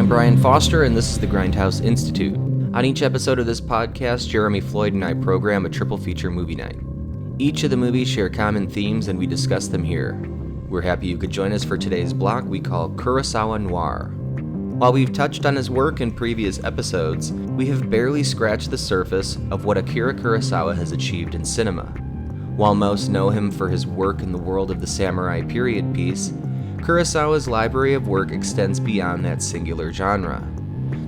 I'm Brian Foster, and this is the Grindhouse Institute. On each episode of this podcast, Jeremy Floyd and I program a triple feature movie night. Each of the movies share common themes, and we discuss them here. We're happy you could join us for today's block we call Kurosawa Noir. While we've touched on his work in previous episodes, we have barely scratched the surface of what Akira Kurosawa has achieved in cinema. While most know him for his work in the world of the samurai period piece, Kurosawa's library of work extends beyond that singular genre.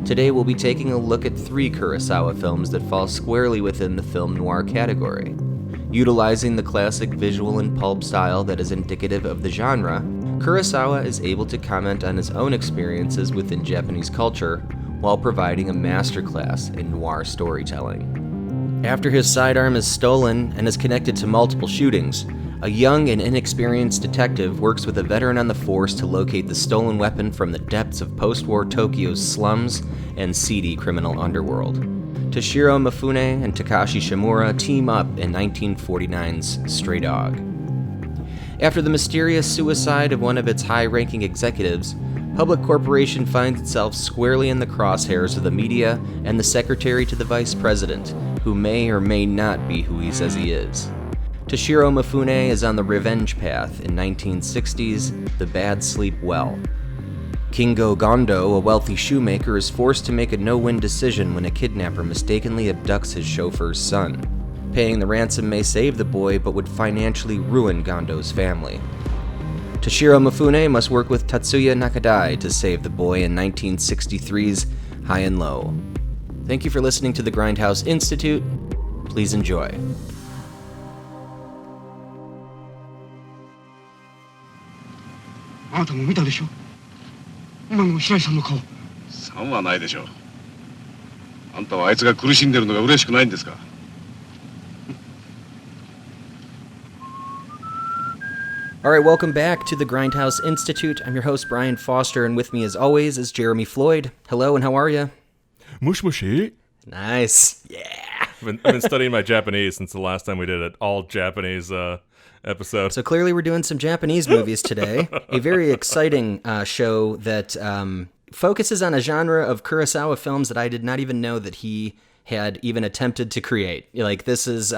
Today we'll be taking a look at 3 Kurosawa films that fall squarely within the film noir category. Utilizing the classic visual and pulp style that is indicative of the genre, Kurosawa is able to comment on his own experiences within Japanese culture while providing a masterclass in noir storytelling. After his sidearm is stolen and is connected to multiple shootings, a young and inexperienced detective works with a veteran on the force to locate the stolen weapon from the depths of post-war Tokyo's slums and seedy criminal underworld. Toshiro Mifune and Takashi Shimura team up in 1949's Stray Dog. After the mysterious suicide of one of its high-ranking executives, Public Corporation finds itself squarely in the crosshairs of the media and the secretary to the vice president, who may or may not be who he says he is. Toshiro Mifune is on the revenge path in 1960's The Bad Sleep Well. Kingo Gondo, a wealthy shoemaker, is forced to make a no-win decision when a kidnapper mistakenly abducts his chauffeur's son. Paying the ransom may save the boy, but would financially ruin Gondo's family. Toshiro Mifune must work with Tatsuya Nakadai to save the boy in 1963's High and Low. Thank you for listening to the Grindhouse Institute. Please enjoy. あなたも見たでしょ今の白井さんの顔3はないでしょうあんたはあいつが苦しんでるのが嬉しくないんですか All right, welcome back to the Grindhouse Institute. I'm your host, Brian Foster, and with me as always is Jeremy Floyd. Hello, and how are you? Mush mushy. Nice. Yeah. I've been studying my Japanese since the last time we did it. All Japanese episode. So clearly we're doing some Japanese movies today. A very exciting show that focuses on a genre of Kurosawa films that I did not even know that he had even attempted to create. Like, this is...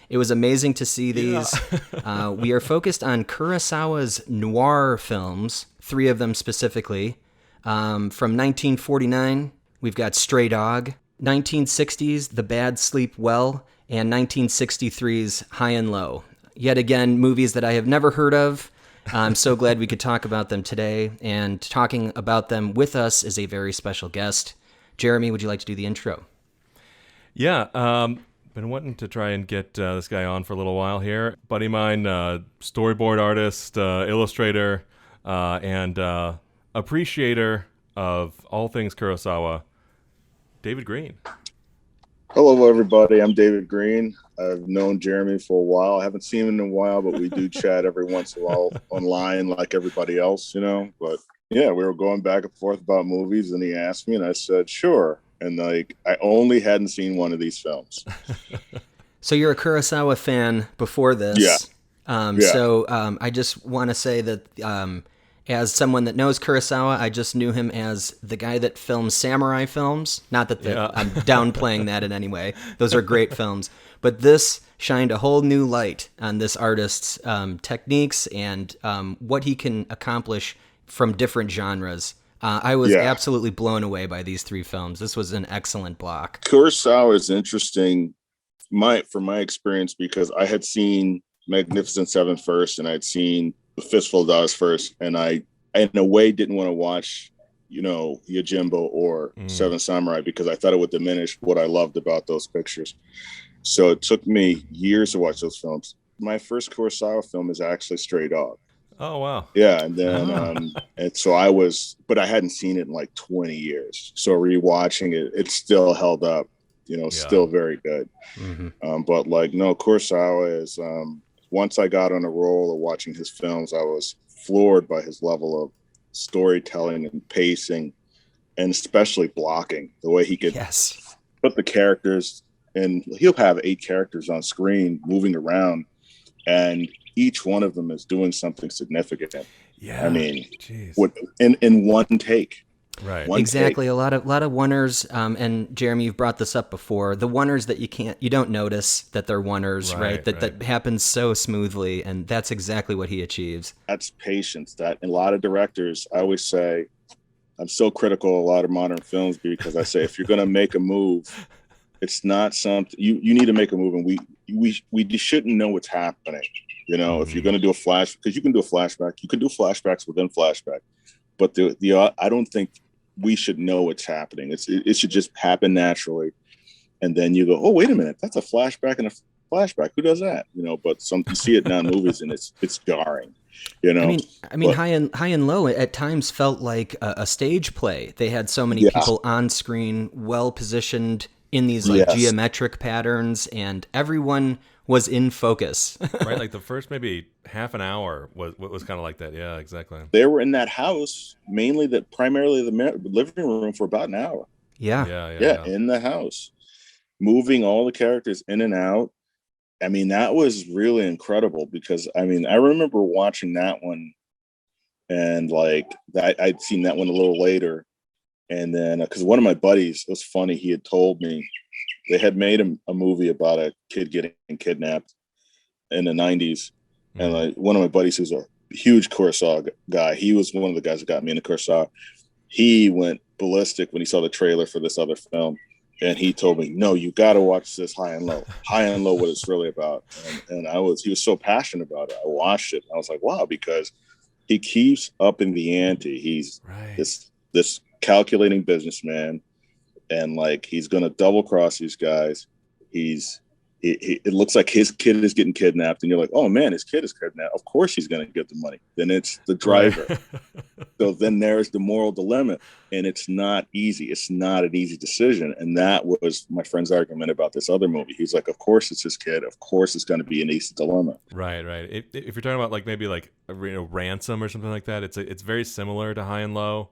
it was amazing to see these. Yeah. We are focused on Kurosawa's noir films, 3 of them specifically. From 1949, we've got Stray Dog, 1960's The Bad Sleep Well, and 1963's High and Low. Yet again, movies that I have never heard of. I'm so glad we could talk about them today, and talking about them with us is a very special guest. Jeremy, would you like to do the intro? Yeah, been wanting to try and get this guy on for a little while here. Buddy of mine, storyboard artist, illustrator, and appreciator of all things Kurosawa, David Green. Hello, everybody. I'm David Green. I've known Jeremy for a while. I haven't seen him in a while, but we do chat every once in a while online like everybody else, you know. But yeah, we were going back and forth about movies, and he asked me, and I said, sure. And like, I only hadn't seen one of these films. So you're a Kurosawa fan before this. Yeah. So I just want to say that as someone that knows Kurosawa, I just knew him as the guy that films samurai films. Not that I'm downplaying that in any way. Those are great films. But this shined a whole new light on this artist's techniques and what he can accomplish from different genres. I was absolutely blown away by these 3 films. This was an excellent block. Kurosawa is interesting from my experience because I had seen Magnificent Seven first, and I'd seen The Fistful of Dollars first, and I in a way didn't want to watch, you know, Yojimbo or Seven Samurai because I thought it would diminish what I loved about those pictures. So it took me years to watch those films. My first Kurosawa film is actually Stray Dog. Oh, wow. Yeah. And then, and so but I hadn't seen it in like 20 years. So rewatching it, it still held up, you know, still very good. Mm-hmm. But like, no, Kurosawa is, once I got on a roll of watching his films, I was floored by his level of storytelling and pacing, and especially blocking, the way he could put the characters, and he'll have 8 characters on screen moving around, and each one of them is doing something significant. Yeah, I mean, in one take. Right. Exactly. A lot of oneers, and Jeremy, you've brought this up before. The oneers that you don't notice that they're oneers, right? That happens so smoothly, and that's exactly what he achieves. That's patience. That a lot of directors, I always say, I'm so critical of a lot of modern films because I say if you're going to make a move, it's not something you need to make a move, and we just shouldn't know what's happening. You know, if you're going to do a flash, because you can do a flashback, you can do flashbacks within flashback, but I don't think we should know what's happening. It should just happen naturally, and then you go, oh, wait a minute, that's a flashback and a flashback. Who does that? You know, but you see it now in movies, and it's jarring. You know, I mean, High and Low at times felt like a stage play. They had so many people on screen, well positioned in these geometric patterns, and everyone was in focus. Right, like the first maybe half an hour was kind of like that. Yeah, exactly. They were in that house primarily the living room for about an hour. Yeah, in the house, moving all the characters in and out. I mean, that was really incredible because I remember watching that one, and like I'd seen that one a little later, and then because one of my buddies, it was funny, he had told me they had made a movie about a kid getting kidnapped in the 90s, and like one of my buddies who's a huge Kurosawa guy, he was one of the guys that got me into Kurosawa. He went ballistic when he saw the trailer for this other film. And he told me, no, you got to watch this High and Low, what it's really about. And he was so passionate about it. I watched it. And I was like, wow, because he keeps upping the ante. He's this calculating businessman. And like, he's going to double cross these guys. It looks like his kid is getting kidnapped. And you're like, oh man, his kid is kidnapped. Of course he's going to get the money. Then it's the driver. Right. So then there's the moral dilemma. And it's not easy. It's not an easy decision. And that was my friend's argument about this other movie. He's like, of course it's his kid. Of course it's going to be an easy dilemma. Right. If you're talking about like maybe like Ransom or something like that, it's very similar to High and Low.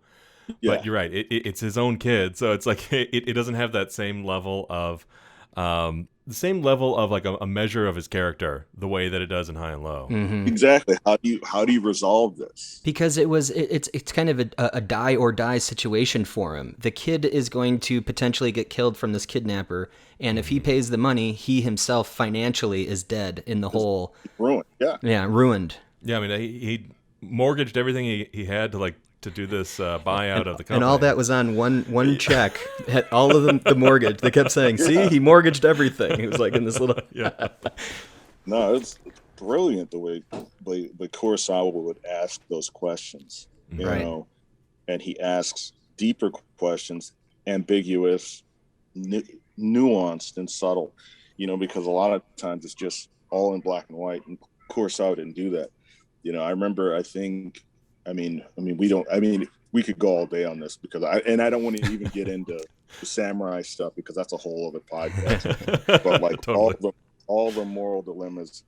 Yeah. But you're right. It's his own kid. So it's like it doesn't have that same level of like a measure of his character the way that it does in High and Low. Mm-hmm. Exactly. How do you resolve this? Because it's kind of a die or die situation for him. The kid is going to potentially get killed from this kidnapper, and if he pays the money, he himself financially is dead in the hole. Ruined. Yeah, ruined. Yeah, I mean he mortgaged everything he had to do this buyout of the company. And all that was on one check. All of the mortgage. They kept saying, see, he mortgaged everything. He was like in this little... No, it's brilliant the way Kurosawa would ask those questions, you know, and he asks deeper questions, ambiguous, nuanced, and subtle, you know, because a lot of times it's just all in black and white, and Kurosawa didn't do that. You know, I remember, we could go all day on this because I don't want to even get into the samurai stuff because that's a whole other podcast. But like totally. all the moral dilemmas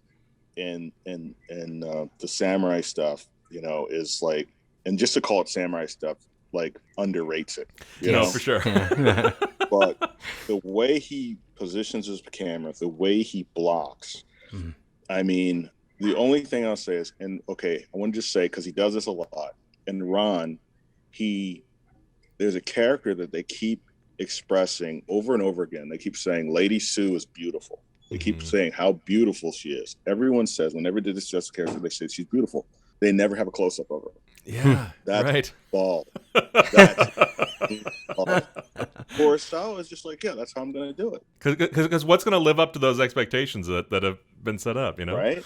in the samurai stuff, you know, is like, and just to call it samurai stuff, like underrates it. You know, for sure. But the way he positions his camera, the way he blocks, I mean. The only thing I'll say is, I want to just say, because he does this a lot, and Ron, there's a character that they keep expressing over and over again. They keep saying, Lady Sue is beautiful. They keep saying how beautiful she is. Everyone says, whenever they discuss a character, they say she's beautiful. They never have a close-up of her. Yeah, that's right. Ball. That's ball. Kurosawa is just like, yeah, that's how I'm going to do it. Because what's going to live up to those expectations that have been set up, you know? Right?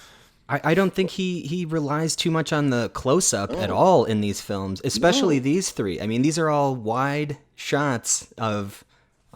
I don't think he relies too much on the close-up at all in these films, especially these three. I mean, these are all wide shots of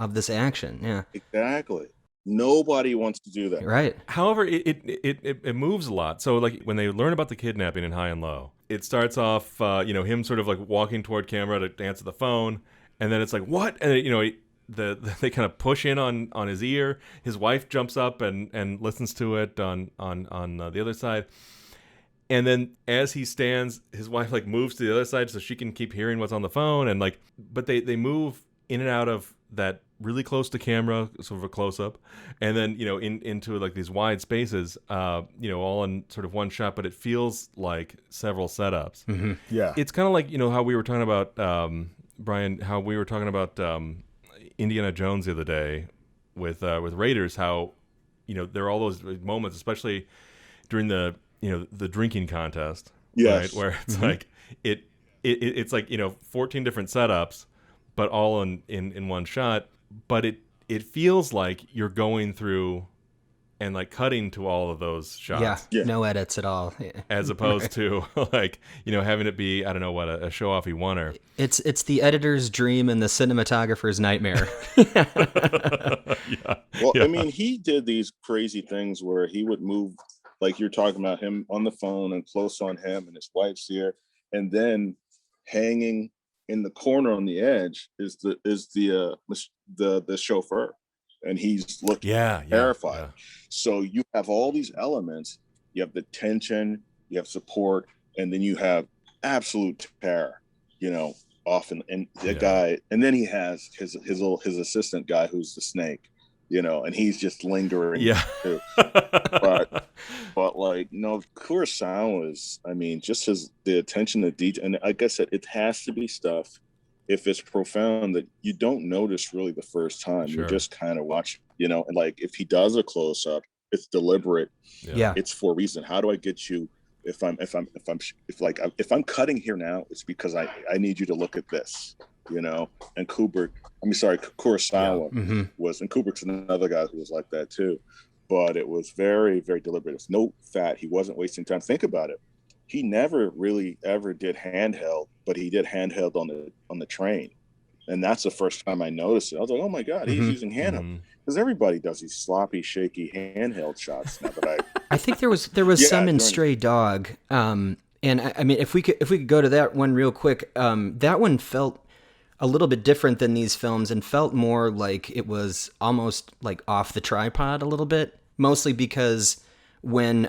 this action. Yeah, exactly. Nobody wants to do that. Right. However, it moves a lot. So like when they learn about the kidnapping in High and Low, it starts off, him sort of like walking toward camera to answer the phone, and then it's like, what? And they kind of push in on his ear. His wife jumps up and listens to it on the other side. And then as he stands, his wife like moves to the other side so she can keep hearing what's on the phone. And like, but they move in and out of that really close to camera, sort of a close up, and then into like these wide spaces, all in sort of one shot. But it feels like several setups. Mm-hmm. Yeah, it's kind of like how we were talking about Brian, how we were talking about Indiana Jones the other day with Raiders, how there are all those moments, especially during the the drinking contest, Yes. right, where it's like it's like 14 different setups, but all in one shot, but it feels like you're going through and like cutting to all of those shots. Yeah, no edits at all. Yeah. As opposed to like having it be, I don't know what, a show-offy one-er. It's the editor's dream and the cinematographer's nightmare. Well, I mean, he did these crazy things where he would move, like you're talking about, him on the phone and close on him, and his wife's here, and then hanging in the corner on the edge is the chauffeur, and he's looking terrified. Yeah. So you have all these elements. You have the tension, you have support, and then you have absolute terror. Often, and the guy, and then he has his assistant guy who's the snake. And he's just lingering. Yeah. Too. but like, Kurosawa is, I mean, just the attention to detail. And like I said, it has to be stuff, if it's profound, that you don't notice really the first time. Sure. You just kind of watch, and like if he does a close up, it's deliberate. Yeah. It's for a reason. How do I get you? If I'm cutting here now, it's because I need you to look at this, and Kurosawa was, and Kubrick's another guy who was like that too, but it was very, very deliberate. It's no fat. He wasn't wasting time. Think about it. He never really ever did handheld, but he did handheld on the train. And that's the first time I noticed it. I was like, oh my God, he's using handheld. Because everybody does these sloppy, shaky handheld shots now. But I think there was some in Stray Dog. And I mean, if we could go to that one real quick, that one felt a little bit different than these films and felt more like it was almost like off the tripod a little bit, mostly because when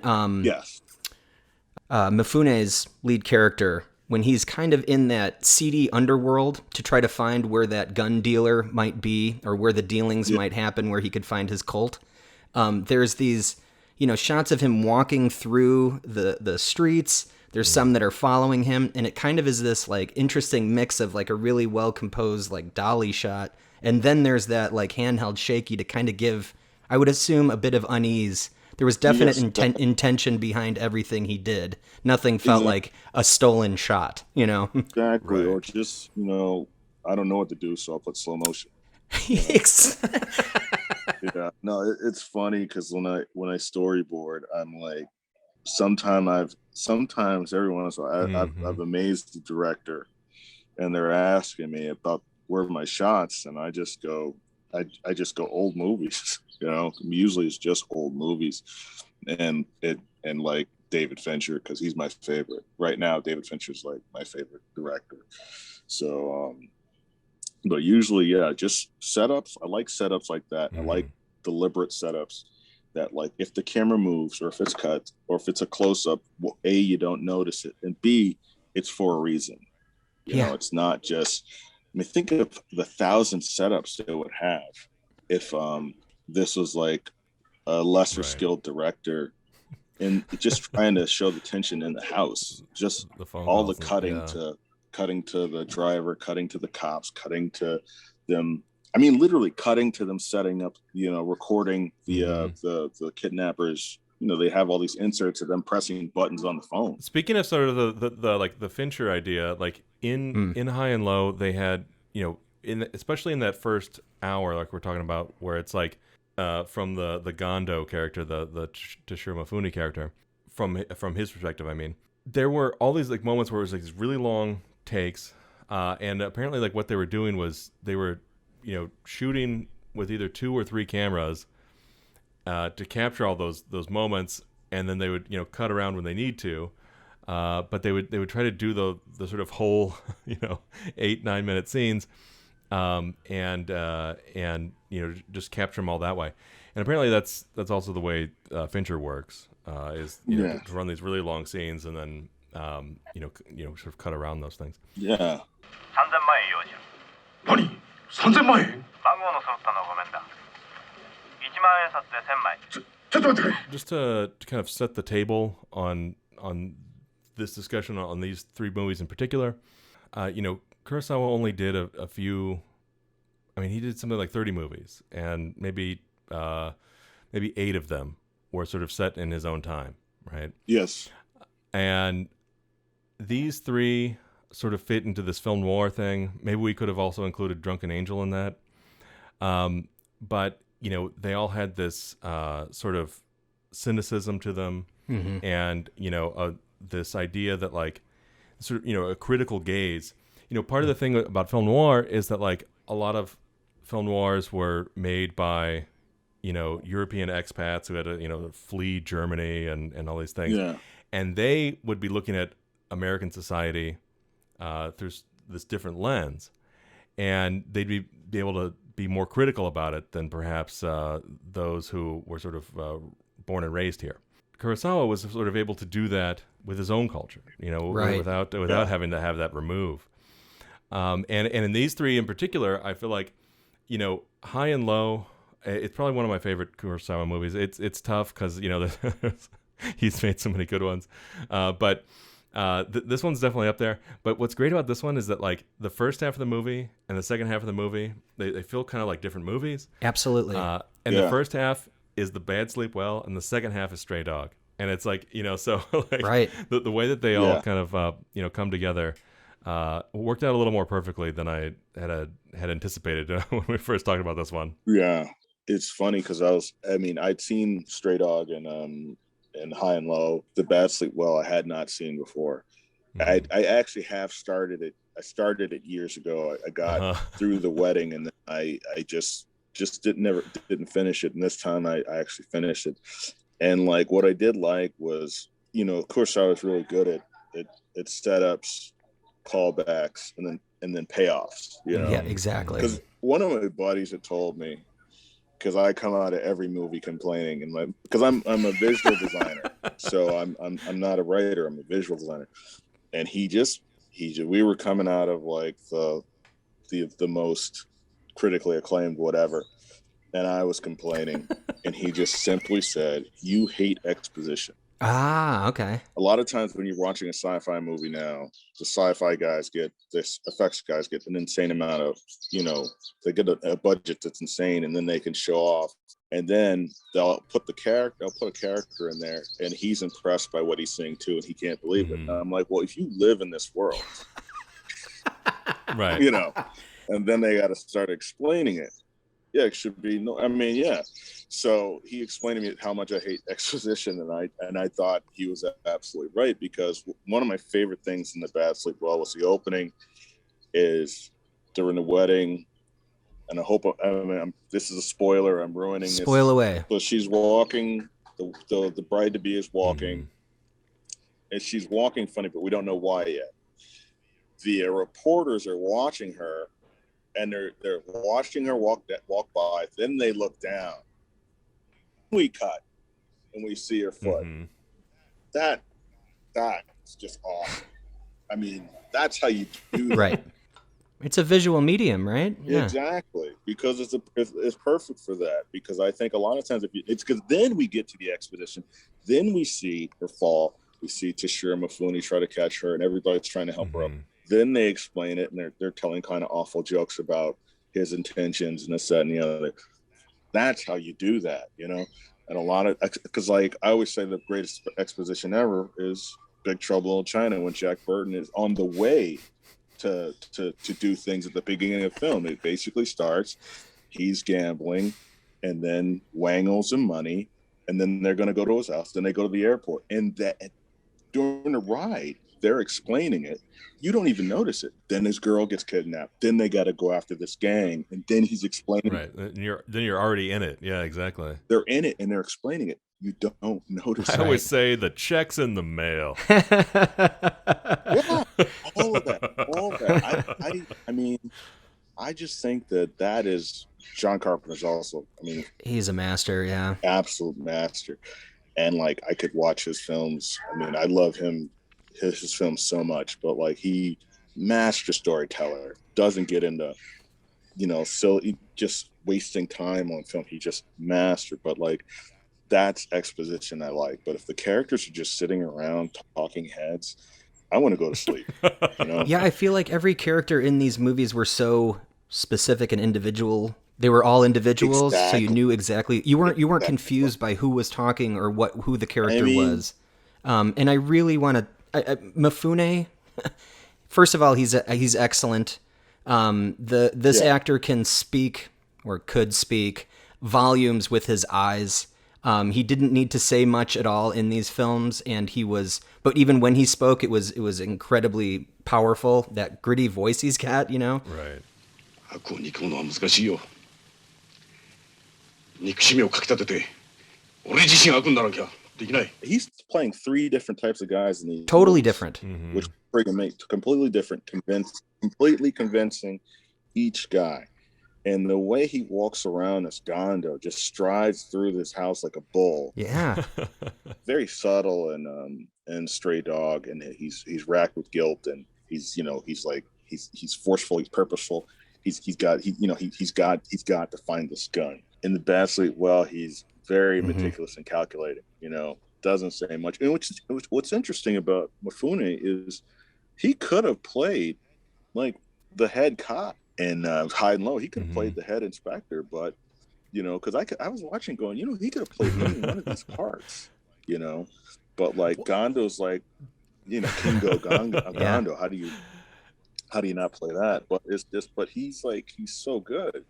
Mifune's lead character, when he's kind of in that seedy underworld to try to find where that gun dealer might be or where the dealings might happen, where he could find his cult, there's these shots of him walking through the streets. There's some that are following him, and it kind of is this like interesting mix of like a really well composed like dolly shot, and then there's that like handheld shaky to kind of give, I would assume, a bit of unease. There was definite intention behind everything he did. Nothing felt like a stolen shot, Exactly, Right. Or just I don't know what to do, so I'll put slow motion. Yeah, no, it's funny because when I storyboard, I'm like, sometimes every once in a while, I've amazed the director, and they're asking me about where are my shots, and I just go old movies. Usually it's just old movies, and like David Fincher, because he's my favorite right now. David Fincher's like my favorite director. So, but usually, just setups. I like setups like that. I like deliberate setups that, like, if the camera moves or if it's cut or if it's a close-up, well, A, you don't notice it, and B, it's for a reason. You know, it's not just, I mean, think of the 1,000 setups they would have if this was like a lesser skilled director and just trying to show the tension in the house, just all the cutting to the driver, cutting to the cops, cutting to them. I mean, literally cutting to them setting up, recording the kidnappers. They have all these inserts of them pressing buttons on the phone. Speaking of sort of the Fincher idea, like in High and Low, they had, especially in that first hour, like we're talking about, where it's like from the Gondo character, the Toshiro Mifune character, from his perspective, I mean, there were all these like moments where it was like these really long takes, and apparently like what they were doing was they were shooting with either 2 or 3 cameras to capture all those moments, and then they would cut around when they need to, but they would try to do the sort of whole 8-9 minute scenes, and just capture them all that way. And apparently that's also the way Fincher works, is to run these really long scenes and then sort of cut around those things. Yeah. 何3000万円番号の揃ったのごめんだ。1万円札で1000枚。ちょっと待ってくれ Just to kind of set the table on this discussion on these 3 movies in particular, Kurosawa only did a few. I mean, he did something like 30 movies, and maybe 8 of them were sort of set in his own time, right? Yes. And these 3 sort of fit into this film noir thing. Maybe we could have also included Drunken Angel in that. But, they all had this sort of cynicism to them, and, this idea that, like, sort of, a critical gaze. Part of the thing about film noir is that, like, a lot of film noirs were made by, European expats who had to, flee Germany and all these things. Yeah. And they would be looking at American society through this different lens, and they'd be able to be more critical about it than perhaps those who were sort of born and raised here. Kurosawa was sort of able to do that with his own culture, Right. without having to have that remove. And in these 3 in particular, I feel like, High and Low, it's probably one of my favorite Kurosawa movies. It's tough because, he's made so many good ones. But this one's definitely up there. But what's great about this one is that, like, the first half of the movie and the second half of the movie, they feel kind of like different movies. Absolutely. And the first half is The Bad Sleep Well, and the second half is Stray Dog. And it's like, so like Right. the way that they all kind of, come together worked out a little more perfectly than I had anticipated when we first talked about this one. Yeah. It's funny because I'd seen Stray Dog and High and Low. The Bad Sleep Well, I had not seen before. I actually have started it. I started it years ago. I got through the wedding, and then I just didn't finish it. And this time I actually finished it. And like what I did like was, of course I was really good at setups, callbacks, and then payoffs. Yeah, exactly. Because one of my buddies had told me, because I come out of every movie complaining, and because I'm a visual designer, so I'm not a writer. I'm a visual designer, and we were coming out of like the most critically acclaimed whatever, and I was complaining, and he just simply said, "You hate exposition." Ah, okay. A lot of times when you're watching a sci-fi movie now, the effects guys get an insane amount of, they get a budget that's insane, and then they can show off, and then they'll put a character in there, and he's impressed by what he's seeing too, and he can't believe it. And I'm like, well, if you live in this world, Right. And then they got to start explaining it. Yeah, it should be yeah. So he explained to me how much I hate exposition, and I thought he was absolutely right, because one of my favorite things in The Bad Sleep Well was the opening is during the wedding, and I hope this is a spoiler. I'm ruining this. Spoil away. So she's walking. The bride to be is walking, and she's walking funny, but we don't know why yet. The reporters are watching her. And they're watching her walk by. Then they look down. We cut, and we see her foot. That's just awesome. I mean, that's how you do that. Right. It's a visual medium, right? Yeah. Exactly, because it's perfect for that. Because I think a lot of times it's because then we get to the exposition, then we see her fall. We see Toshiro Mifune try to catch her, and everybody's trying to help her up. Then they explain it, and they're telling kind of awful jokes about his intentions and this, that, and the other. That's how you do that, And a lot of, because like I always say, the greatest exposition ever is Big Trouble in Little China, when Jack Burton is on the way to do things at the beginning of the film. It basically starts, he's gambling, and then Wang owes him money, and then they're going to go to his house. Then they go to the airport, and that during the ride, they're explaining it. You don't even notice it. Then his girl gets kidnapped. Then they got to go after this gang, and then he's explaining. Right. Then you're already in it. Yeah, exactly. They're in it, and they're explaining it. You don't notice. I always say the check's in the mail. Yeah, all of that. I mean, I just think that is John Carpenter's also. I mean, he's a master. Yeah, absolute master. And like, I could watch his films. I mean, I love him. His films so much, but like, he master storyteller, doesn't get into silly just wasting time on film. He just mastered. But like, that's exposition I like. But if the characters are just sitting around talking heads, I want to go to sleep. You know? Yeah, I feel like every character in these movies were so specific and individual. They were all individuals, so you knew exactly. You weren't confused by who was talking or who the character was. And I really want to Mifune. First of all, he's excellent. This actor can speak or could speak volumes with his eyes. He didn't need to say much at all in these films, and but even when he spoke, it was incredibly powerful. That gritty voice he's got, you know. Right. 悪を憎むのは難しいよ。憎しみをかきたてて、俺自身悪にならなきゃできない。He's playing 3 different types of guys in these Totally movies, different. which friggin' make completely different, completely convincing each guy. And the way he walks around as Gondo, just strides through this house like a bull. Yeah. Very subtle and stray dog, and he's racked with guilt, and he's forceful, he's purposeful. He's got to find this gun. In the bad sleep, well, he's very meticulous and calculating. You know, doesn't say much. And what's interesting about Mifune is he could have played like the head cop in High and Low. He could have played the head inspector, but you know, because I was watching, going, you know, he could have played any one of these parts. You know, but like Gondo's like, you know, Kingo Gondo. How do you not play that? But it's just, but he's so good.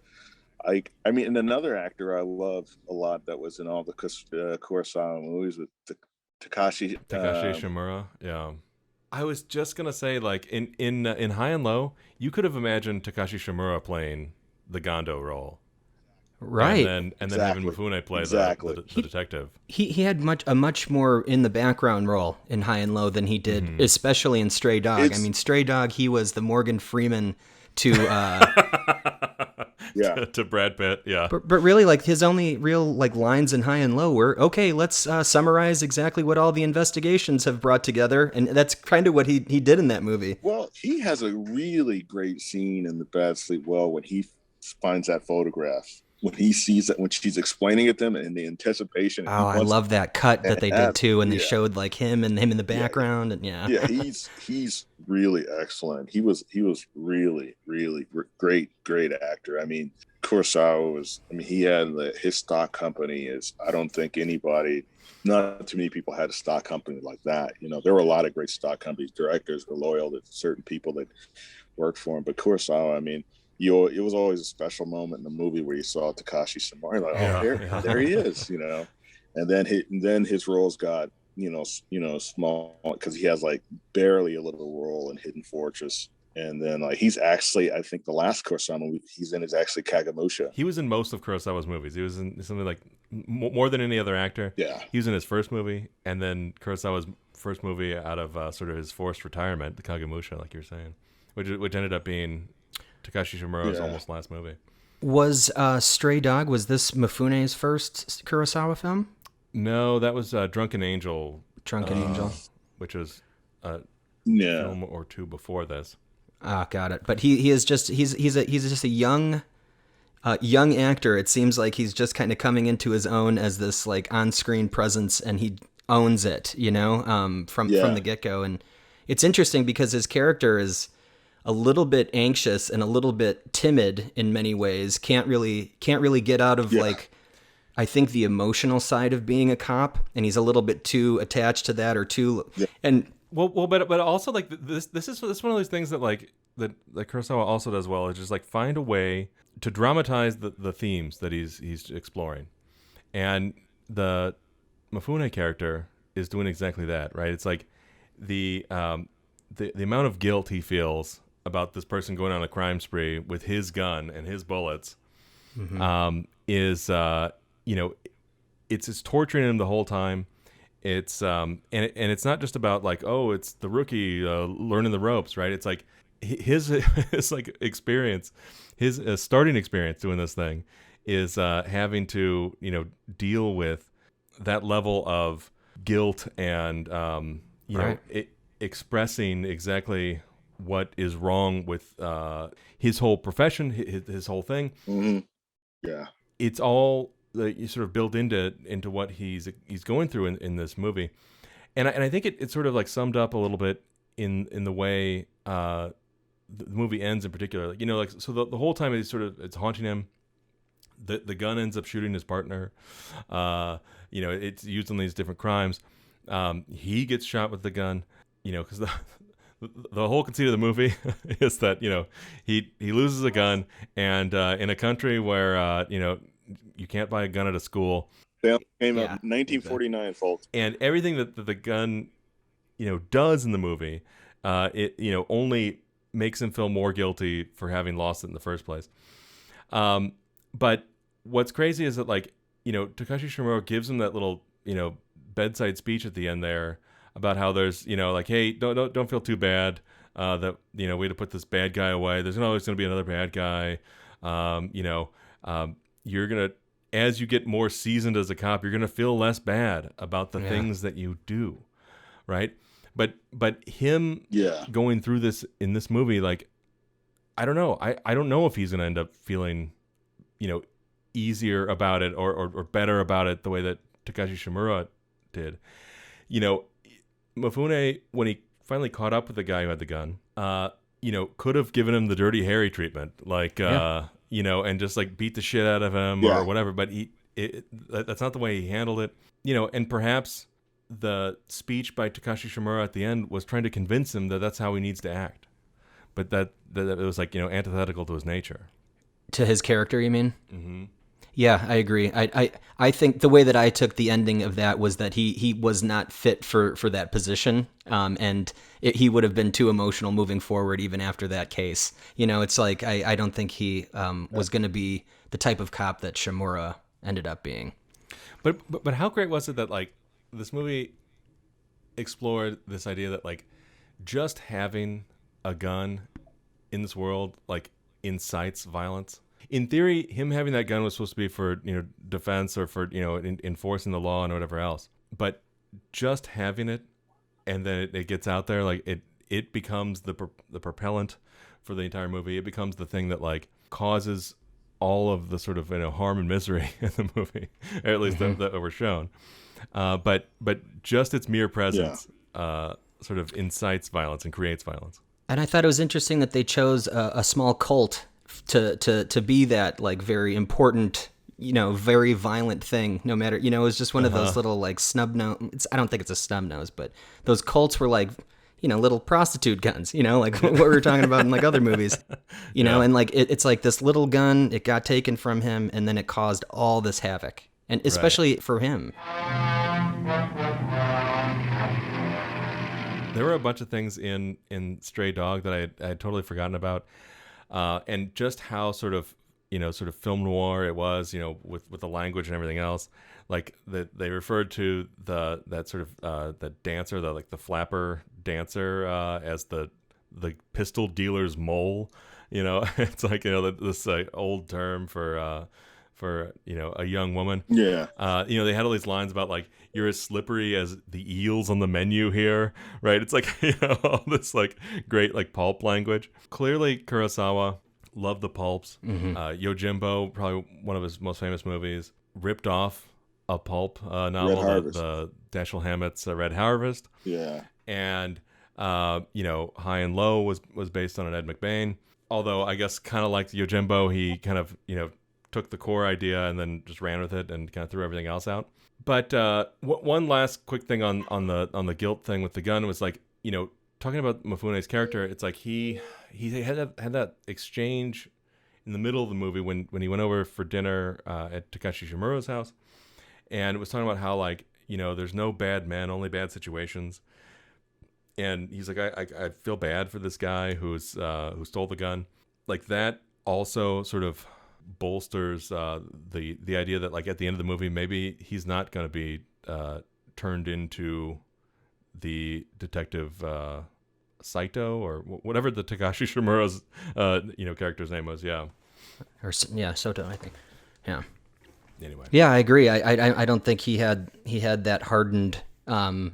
I mean, and another actor I love a lot that was in all the Kurosawa movies with Takashi Shimura. Yeah, I was just gonna say, like in High and Low, you could have imagined Takashi Shimura playing the Gondo role, right? And then having Mifune play the detective. He had a much more in the background role in High and Low than he did, especially in Stray Dog. I mean, Stray Dog, he was the Morgan Freeman to to Brad Pitt. Yeah, but really, like, his only real like lines in High and Low were, okay, let's summarize exactly what all the investigations have brought together, and that's kind of what he did in that movie. Well, he has a really great scene in The Bad Sleep Well when he finds that photograph. When he sees it, when she's explaining it to him, and the anticipation. Oh, I love that cut that they did too, and they showed like him in the background, and he's really excellent. He was really great actor. I mean, Kurosawa he had his stock company I don't think not too many people had a stock company like that. You know, there were a lot of great stock companies. Directors were loyal to certain people that worked for him, but Kurosawa, I mean, it was always a special moment in the movie where you saw Takashi Shimura, like, there he is, you know. And then his roles got, you know, small, because he has like barely a little role in Hidden Fortress. And then like he's actually, I think the last Kurosawa movie he's in is actually Kagemusha. He was in most of Kurosawa's movies. He was in something like more than any other actor. Yeah. He was in his first movie, and then Kurosawa's first movie out of sort of his forced retirement, the Kagemusha, like you were saying, which ended up being Takashi Shimura's almost last movie. Was Stray Dog, was this Mifune's first Kurosawa film? No, that was Drunken Angel. Which was a film or two before this. Ah, got it. But he is just he's just a young actor. It seems like he's just kind of coming into his own as this like on-screen presence, and he owns it, you know, from the get-go. And it's interesting because his character is a little bit anxious and a little bit timid in many ways. Can't really get out of like, I think, the emotional side of being a cop, and he's a little bit too attached to that, or too and but also like this is one of those things that like that Kurosawa also does well, is just like find a way to dramatize the themes that he's exploring, and the Mifune character is doing exactly that, right? It's like the amount of guilt he feels about this person going on a crime spree with his gun and his bullets is you know, it's torturing him the whole time. It's and it's not just about like, oh, it's the rookie learning the ropes, right? It's like his like experience, his starting experience doing this thing is having to, you know, deal with that level of guilt and you know, expressing exactly what is wrong with his whole profession, his whole thing. Yeah, it's all sort of built into what he's going through in this movie, and I think it sort of like summed up a little bit in the way the movie ends in particular. Like, like so the whole time it's haunting him. The gun ends up shooting his partner. It's used on these different crimes. He gets shot with the gun. Because the whole conceit of the movie is that he loses a gun, and in a country where you can't buy a gun at a school. They came out in 1949, folks. And everything that the gun does in the movie, it only makes him feel more guilty for having lost it in the first place. But what's crazy is that Takashi Shimura gives him that little bedside speech at the end there about how there's hey, don't feel too bad that we had to put this bad guy away. There's always going to be another bad guy. You're gonna, as you get more seasoned as a cop, you're gonna feel less bad about the things that you do, right? But him going through this in this movie, I don't know. I don't know if he's gonna end up feeling easier about it or better about it the way that Takashi Shimura did. Mifune, when he finally caught up with the guy who had the gun, could have given him the Dirty Harry treatment, and just beat the shit out of him or whatever. But that's not the way he handled it. And perhaps the speech by Takashi Shimura at the end was trying to convince him that that's how he needs to act. But that it was antithetical to his nature. To his character, you mean? Mm-hmm. Yeah, I agree. I think the way that I took the ending of that was that he was not fit for that position, and he would have been too emotional moving forward even after that case. It's I don't think he was going to be the type of cop that Shimura ended up being. But how great was it that this movie explored this idea that just having a gun in this world incites violence. In theory, him having that gun was supposed to be for defense or for enforcing the law and whatever else. But just having it, and then it gets out there, it becomes the propellant for the entire movie. It becomes the thing that causes all of the sort of harm and misery in the movie, or at least that were shown. But just its mere presence sort of incites violence and creates violence. And I thought it was interesting that they chose a small cult to be that very important, very violent thing. No matter, it was just one of those little snub nose. I don't think it's a snub nose, but those cults were little prostitute guns. What we were talking about in other movies. And it's this little gun. It got taken from him, and then it caused all this havoc, and especially for him. There were a bunch of things in Stray Dog that I had totally forgotten about, and just how sort of film noir it was, with the language and everything else. That they referred to that sort of the dancer, the flapper dancer, as the pistol dealer's mole. It's this old term for a young woman. Yeah. They had all these lines about you're as slippery as the eels on the menu here, right? It's all this great pulp language. Clearly Kurosawa loved the pulps. Yojimbo, probably one of his most famous movies, ripped off a pulp novel, the Dashiell Hammett's Red Harvest. Yeah. And High and Low was based on an Ed McBain. Although I guess kind of like Yojimbo, he kind of took the core idea and then just ran with it and kind of threw everything else out. But one last quick thing on the guilt thing with the gun was talking about Mifune's character. It's he had that exchange in the middle of the movie when he went over for dinner at Takashi Shimura's house, and it was talking about how there's no bad men, only bad situations. And he's I feel bad for this guy who stole the gun. That also sort of bolsters the idea that at the end of the movie maybe he's not going to be turned into the detective Saito or whatever the Takashi Shimura's character's name was. Soto, I think. Anyway, I agree. I don't think he had that hardened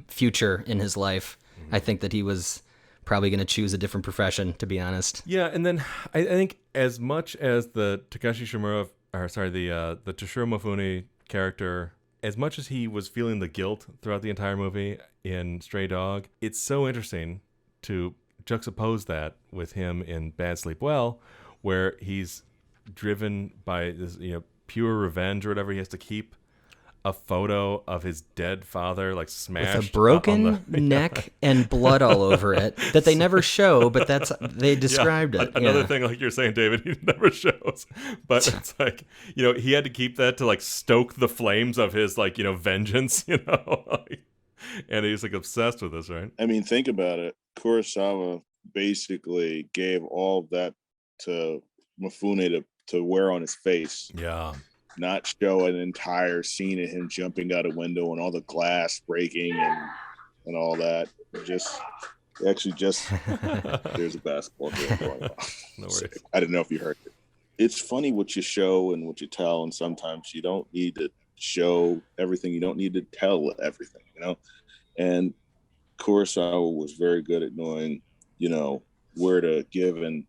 future in his life. I think that he was probably going to choose a different profession, to be honest. Yeah, and then I think as much as the Takashi Shimura, the Toshiro Mifune character, as much as he was feeling the guilt throughout the entire movie in Stray Dog, it's so interesting to juxtapose that with him in Bad Sleep Well, where he's driven by this, pure revenge or whatever. He has to keep a photo of his dead father, like smashed with a broken neck and blood all over it that they never show, but they described it. Another thing, like you're saying, David, he never shows. But it's like, he had to keep that to like stoke the flames of his like, vengeance, and he's like obsessed with this, right? I mean, think about it. Kurosawa basically gave all of that to Mifune to wear on his face. Yeah. Not show an entire scene of him jumping out a window and all the glass breaking and all that. Just there's a basketball game going on. No worries. I didn't know if you heard it. It's funny what you show and what you tell, and sometimes you don't need to show everything. You don't need to tell everything, And Kurosawa was very good at knowing, where to give and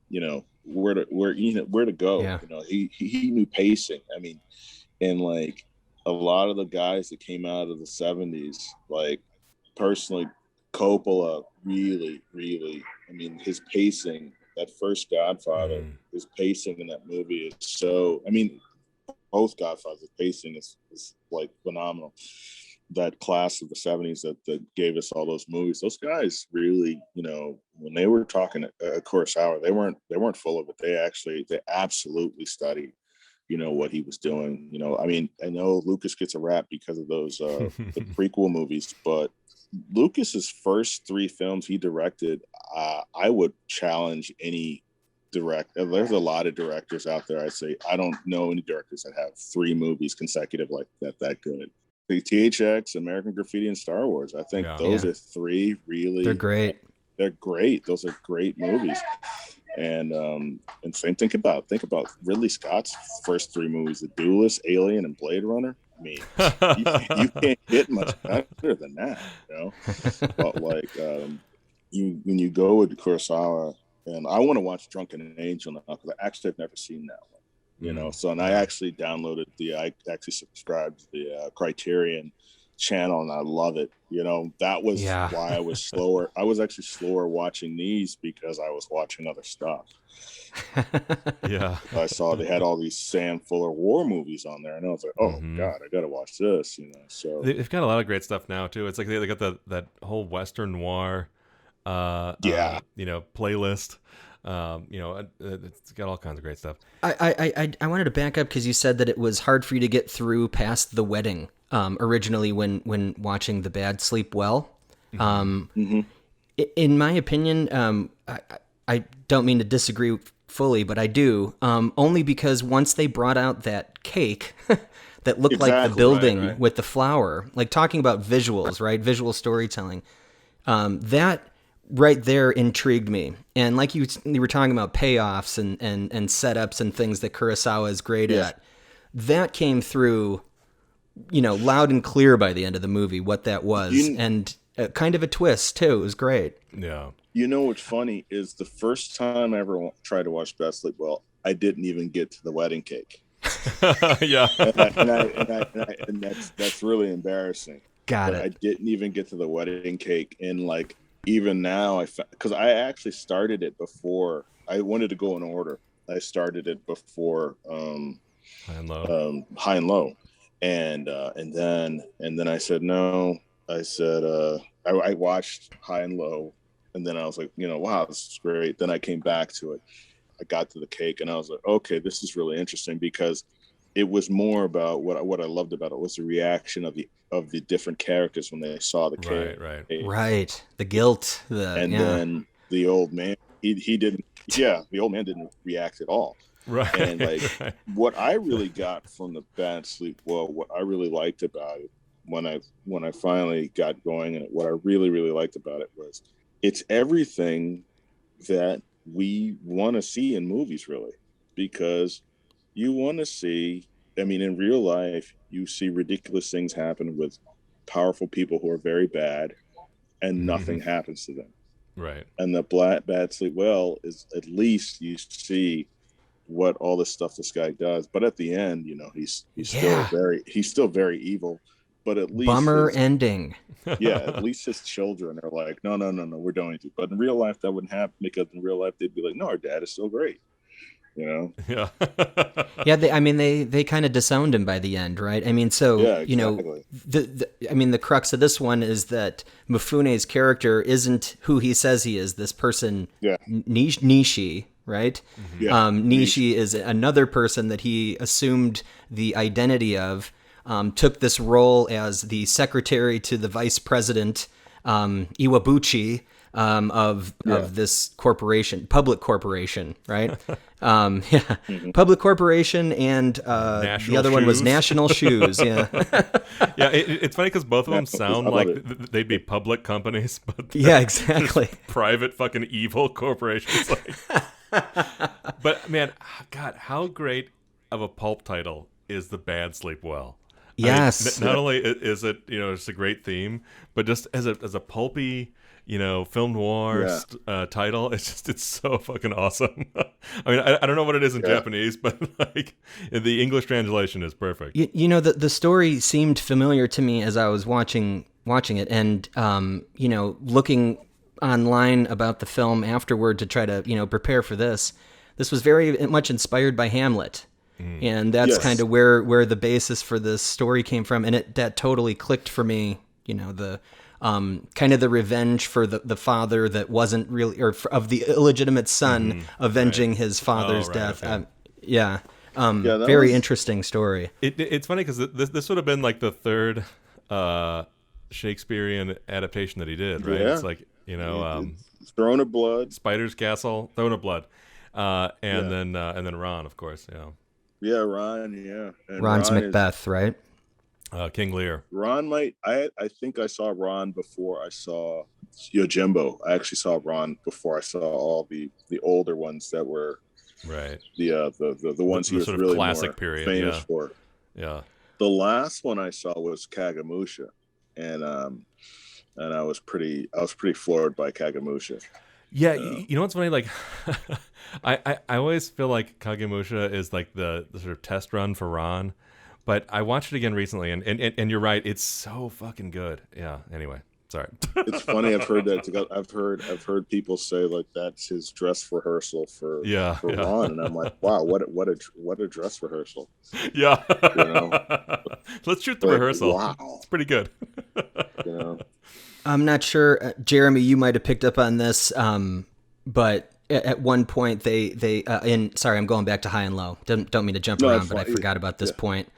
where to go. Yeah. He knew pacing. I mean, and like a lot of the guys that came out of the 70s, like personally, Coppola really, really, I mean, his pacing, that first Godfather, his pacing in that movie is so, I mean, both Godfathers' pacing is like phenomenal. That class of the 70s that gave us all those movies, those guys really, when they were talking Kurosawa, they weren't full of it. They absolutely studied, what he was doing. I mean, I know Lucas gets a rap because of those the prequel movies, but Lucas's first 3 films he directed, I would challenge any director. There's a lot of directors out there. I'd say I don't know any directors that have 3 movies consecutive like that good. The THX, American Graffiti, and Star Wars. I think those are 3 really. They're great. They're great. Those are great movies. And think about Ridley Scott's first 3 movies: The Duelist, Alien, and Blade Runner. I mean, you can't get much better than that, But like, when you go with Kurosawa, and I want to watch Drunken Angel now because I've never seen that one. So, and I actually I actually subscribed to the Criterion channel, and I love it. That was why I was slower. I was actually slower watching these because I was watching other stuff. Yeah. I saw they had all these Sam Fuller war movies on there, and I was like, oh God, I got to watch this, So they've got a lot of great stuff now too. It's like they got that whole Western noir, playlist. It's got all kinds of great stuff. I wanted to back up because you said that it was hard for you to get through past the wedding originally when watching The Bad Sleep Well. In my opinion, I don't mean to disagree fully, but I do. Only because once they brought out that cake that looked like the building right. with the flower, like talking about visuals, right? Visual storytelling. That right there intrigued me. And like you were talking about payoffs and setups and things that Kurosawa is great at, that came through, loud and clear by the end of the movie, what that was. And kind of a twist too. It was great. Yeah. What's funny is the first time I ever tried to watch Bad Sleep Well, I didn't even get to the wedding cake. Yeah. and that's really embarrassing. Got it. I didn't even get to the wedding cake. And like, even now, because I actually started it before I wanted to go in order. I started it before High and Low. High and Low, and then I said no. I said I watched High and Low, and then I was like, wow, this is great. Then I came back to it. I got to the cake, and I was like, okay, this is really interesting because it was more about what I loved about it was the reaction of the different characters when they saw the cake. Right. The guilt. Then the old man, he didn't. Yeah, the old man didn't react at all. Right. And like what I really got from the Bad Sleep Well, what I really liked about it when I finally got going, and what I really really liked about it was it's everything that we want to see in movies, really, because you want to see, I mean, in real life, you see ridiculous things happen with powerful people who are very bad, and nothing happens to them. Right. And the Bad Sleep Well is at least you see what all this stuff this guy does, but at the end, he's still very evil, but at least bummer ending. Yeah, at least his children are like, no, we're doing it. But in real life, that wouldn't happen, because in real life, they'd be like, no, our dad is still great. Yeah. Yeah, they kind of disowned him by the end, right? I mean, so Yeah, exactly. the crux of this one is that Mifune's character isn't who he says he is. This person, Yeah. Nishi, right? Yeah. Nishi is another person that he assumed the identity of. Took this role as the secretary to the vice president, Iwabuchi, of this corporation, public corporation, right? Public corporation, and the other one was National Shoes. Yeah, yeah. It's funny because both of them sound like they'd be public companies, but yeah, exactly. Private fucking evil corporations. But man, God, how great of a pulp title is The Bad Sleep Well? Yes. I mean, not only is it it's a great theme, but just as a pulpy film noir title, it's so fucking awesome. I mean, I don't know what it is in Japanese, but like the English translation is perfect. The story seemed familiar to me as I was watching it, and looking online about the film afterward to try to prepare for this. This was very much inspired by Hamlet. And that's kind of where the basis for this story came from, and that totally clicked for me. The kind of the revenge for the father that wasn't really, or of the illegitimate son avenging his father's death. Okay. Very interesting story. It's funny because this would have been like the third Shakespearean adaptation that he did, right? Yeah. It's like Throne of Blood, Spider's Castle, Throne of Blood, and then Ron, of course. Yeah, Ron. Yeah, and Ron's Ron Macbeth, right? King Lear. Ron might. I think I saw Ron before I saw Yojimbo. I actually saw Ron before I saw all the older ones that were right. The ones he was sort of really classic more period, famous for. Yeah. The last one I saw was Kagemusha, and I was pretty floored by Kagemusha. Yeah, you know what's funny? Like, I always feel like Kagemusha is like the sort of test run for Ron, but I watched it again recently, and you're right, it's so fucking good. Yeah. Anyway, sorry. It's funny. I've heard that. I've heard people say like that's his dress rehearsal for Ron, and I'm like, wow, what a dress rehearsal. Yeah. Let's shoot the rehearsal. Wow, it's pretty good. I'm not sure, Jeremy, you might have picked up on this, but at one point sorry, I'm going back to High and Low. Don't mean to jump around, but I forgot about this point.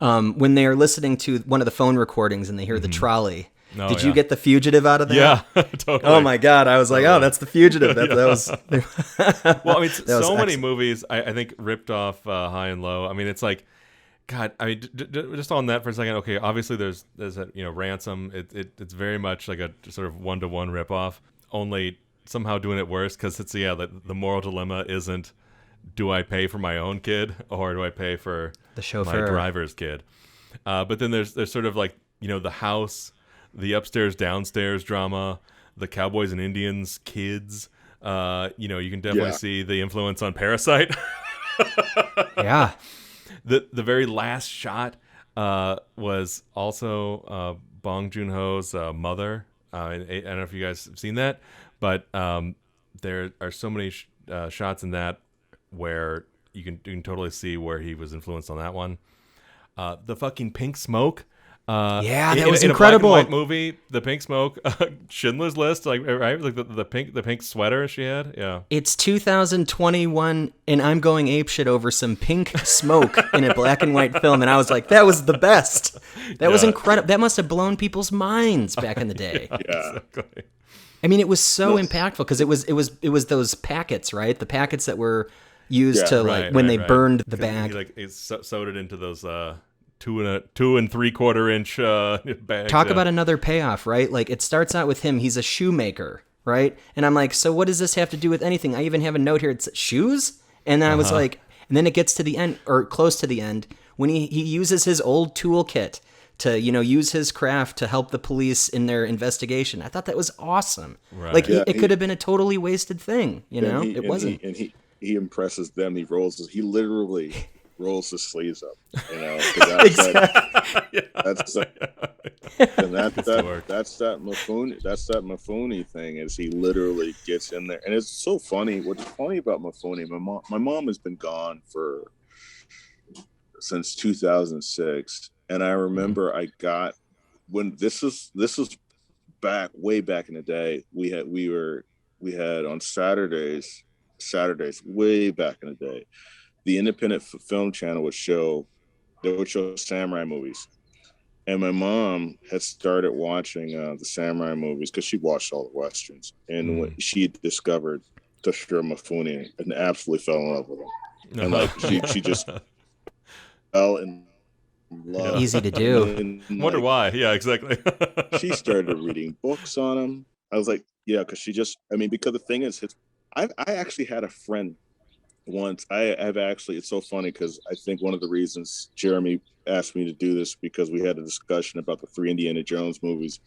When they are listening to one of the phone recordings and they hear the trolley. Did you get The Fugitive out of that? Yeah, totally. Oh my God, I was like, oh, that's The Fugitive. That was. Well, I mean, so many movies I think ripped off High and Low. I mean, it's like, God, I mean, just on that for a second. Okay, obviously there's a Ransom. It's very much like a sort of 1-to-1 ripoff. Only somehow doing it worse because it's the moral dilemma isn't, do I pay for my own kid or do I pay for the chauffeur, my driver's kid? But then there's sort of like the house, the upstairs downstairs drama, the Cowboys and Indians kids. You can definitely see the influence on Parasite. Yeah. The very last shot was also Bong Joon-ho's mother. I don't know if you guys have seen that, but there are so many shots in that where you can totally see where he was influenced on that one. The fucking pink smoke. That was in incredible. A black and white movie, the pink smoke, Schindler's List, like right, like the pink sweater she had. Yeah, it's 2021, and I'm going apeshit over some pink smoke in a black and white film, and I was like, that was the best. That was incredible. That must have blown people's minds back in the day. Yeah, exactly. I mean, it was so impactful because it was those packets, right? The packets that were used to when they burned the bag. He sewed it into those 2 3/4 inch bags. Talk about another payoff, right? Like it starts out with him; he's a shoemaker, right? And I'm like, so what does this have to do with anything? I even have a note here. It's shoes, and then I was like, and then it gets to the end or close to the end when he uses his old toolkit to use his craft to help the police in their investigation. I thought that was awesome. Right. Like it could have been a totally wasted thing. It wasn't. He impresses them. He literally rolls the sleeves up. And that's Gets to work. that's that Mifune thing is he literally gets in there, and it's so funny. What's funny about Mifune? My mom has been gone since 2006, and I remember I got when this was way back in the day. We had on Saturdays way back in the day, the independent film channel would show samurai movies. And my mom had started watching the samurai movies because she watched all the westerns, and when she discovered Toshiro Mifune and absolutely fell in love with him. And like she just fell in love. Easy to do. And, Wonder why? Yeah, exactly. she started reading books on him. I was like, yeah, because because the thing is, I actually had a friend once. It's so funny because I think one of the reasons Jeremy asked me to do this because we had a discussion about the 3 Indiana Jones movies,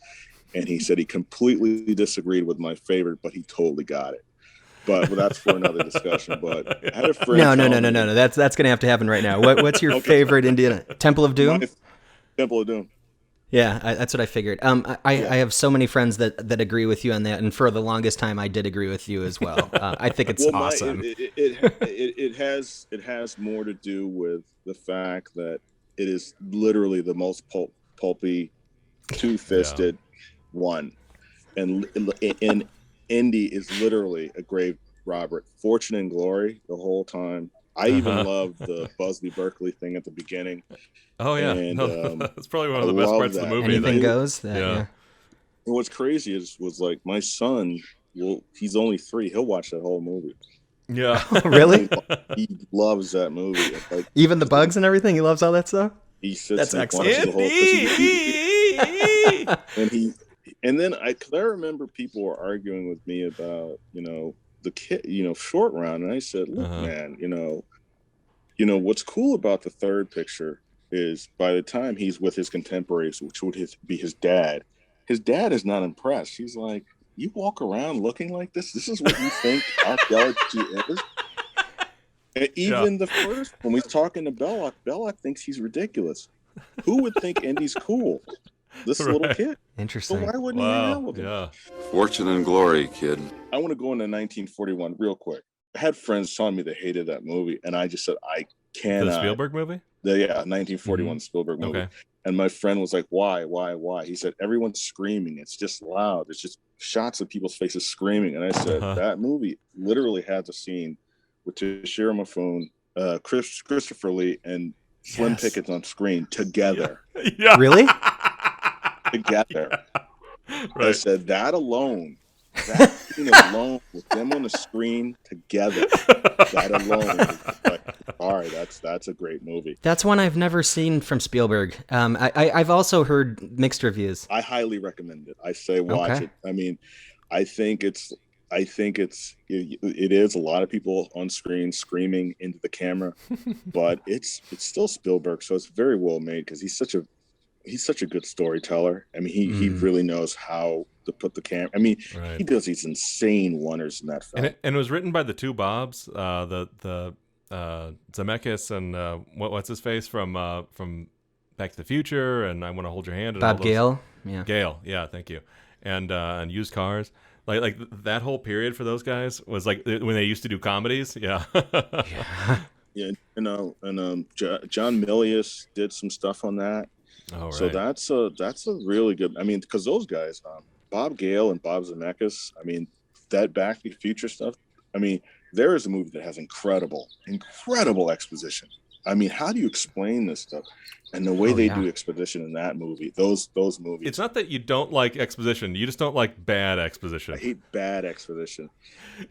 and he said he completely disagreed with my favorite, but he totally got it. But that's for another discussion. But I had a friend. No. That's gonna have to happen right now. What's your favorite Indiana? Temple of Doom? Temple of Doom. Yeah, that's what I figured. I have so many friends that agree with you on that, and for the longest time, I did agree with you as well. I think it's awesome. It has more to do with the fact that it is literally the most pulpy, two-fisted one, and Indy is literally a grave robber. Fortune and glory the whole time. I even love the Busby Berkeley thing at the beginning. Oh yeah, and, that's probably one of the best parts of the movie. Anything goes. Yeah. And what's crazy was like my son. Well, he's only 3. He'll watch that whole movie. Yeah. Really? He loves that movie. Like, even the bugs and everything. He loves all that stuff. He sits That's and excellent. watches the whole. And then I remember people were arguing with me about the kid, Short Round, and I said, look, man, what's cool about the third picture is by the time he's with his contemporaries, which would be his dad is not impressed. He's like, you walk around looking like this? This is what you think archaeology is? And even the first, when we're talking to Belloc thinks he's ridiculous. Who would think Indy's cool? This little kid. Interesting. So why wouldn't he hang out with him? Yeah. Fortune and glory, kid. I want to go into 1941 real quick. I had friends telling me they hated that movie, and I just said, I cannot. The Spielberg movie? 1941 Spielberg movie. Okay. And my friend was like, why? He said, everyone's screaming. It's just loud. It's just shots of people's faces screaming. And I said, that movie literally has a scene with Toshiro Mifune, Christopher Lee, and Slim Pickens on screen together. Yeah. Really? Together. Right. I said, that scene alone with them on the screen together, that alone is like, all right, that's a great movie. That's one I've never seen from Spielberg. I've also heard mixed reviews. I highly recommend it. I say watch it. I mean, I think it is a lot of people on screen screaming into the camera, but it's still Spielberg, so it's very well made because he's such a good storyteller. I mean, he really knows how to put the camera. I mean, he does these insane wonders in that film. And it was written by the 2 Bobs, the Zemeckis and what's his face from Back to the Future and I Want to Hold Your Hand. And Bob Gale. Yeah. Gale. Yeah. Thank you. And Used Cars. Like that whole period for those guys was like when they used to do comedies. Yeah. Yeah. And John Milius did some stuff on that. Oh, right. So that's a really good. I mean, because those guys, Bob Gale and Bob Zemeckis. I mean, that Back to the Future stuff. I mean, there is a movie that has incredible exposition. I mean, how do you explain this stuff? And the way they do exposition in that movie, those movies. It's not that you don't like exposition; you just don't like bad exposition. I hate bad exposition.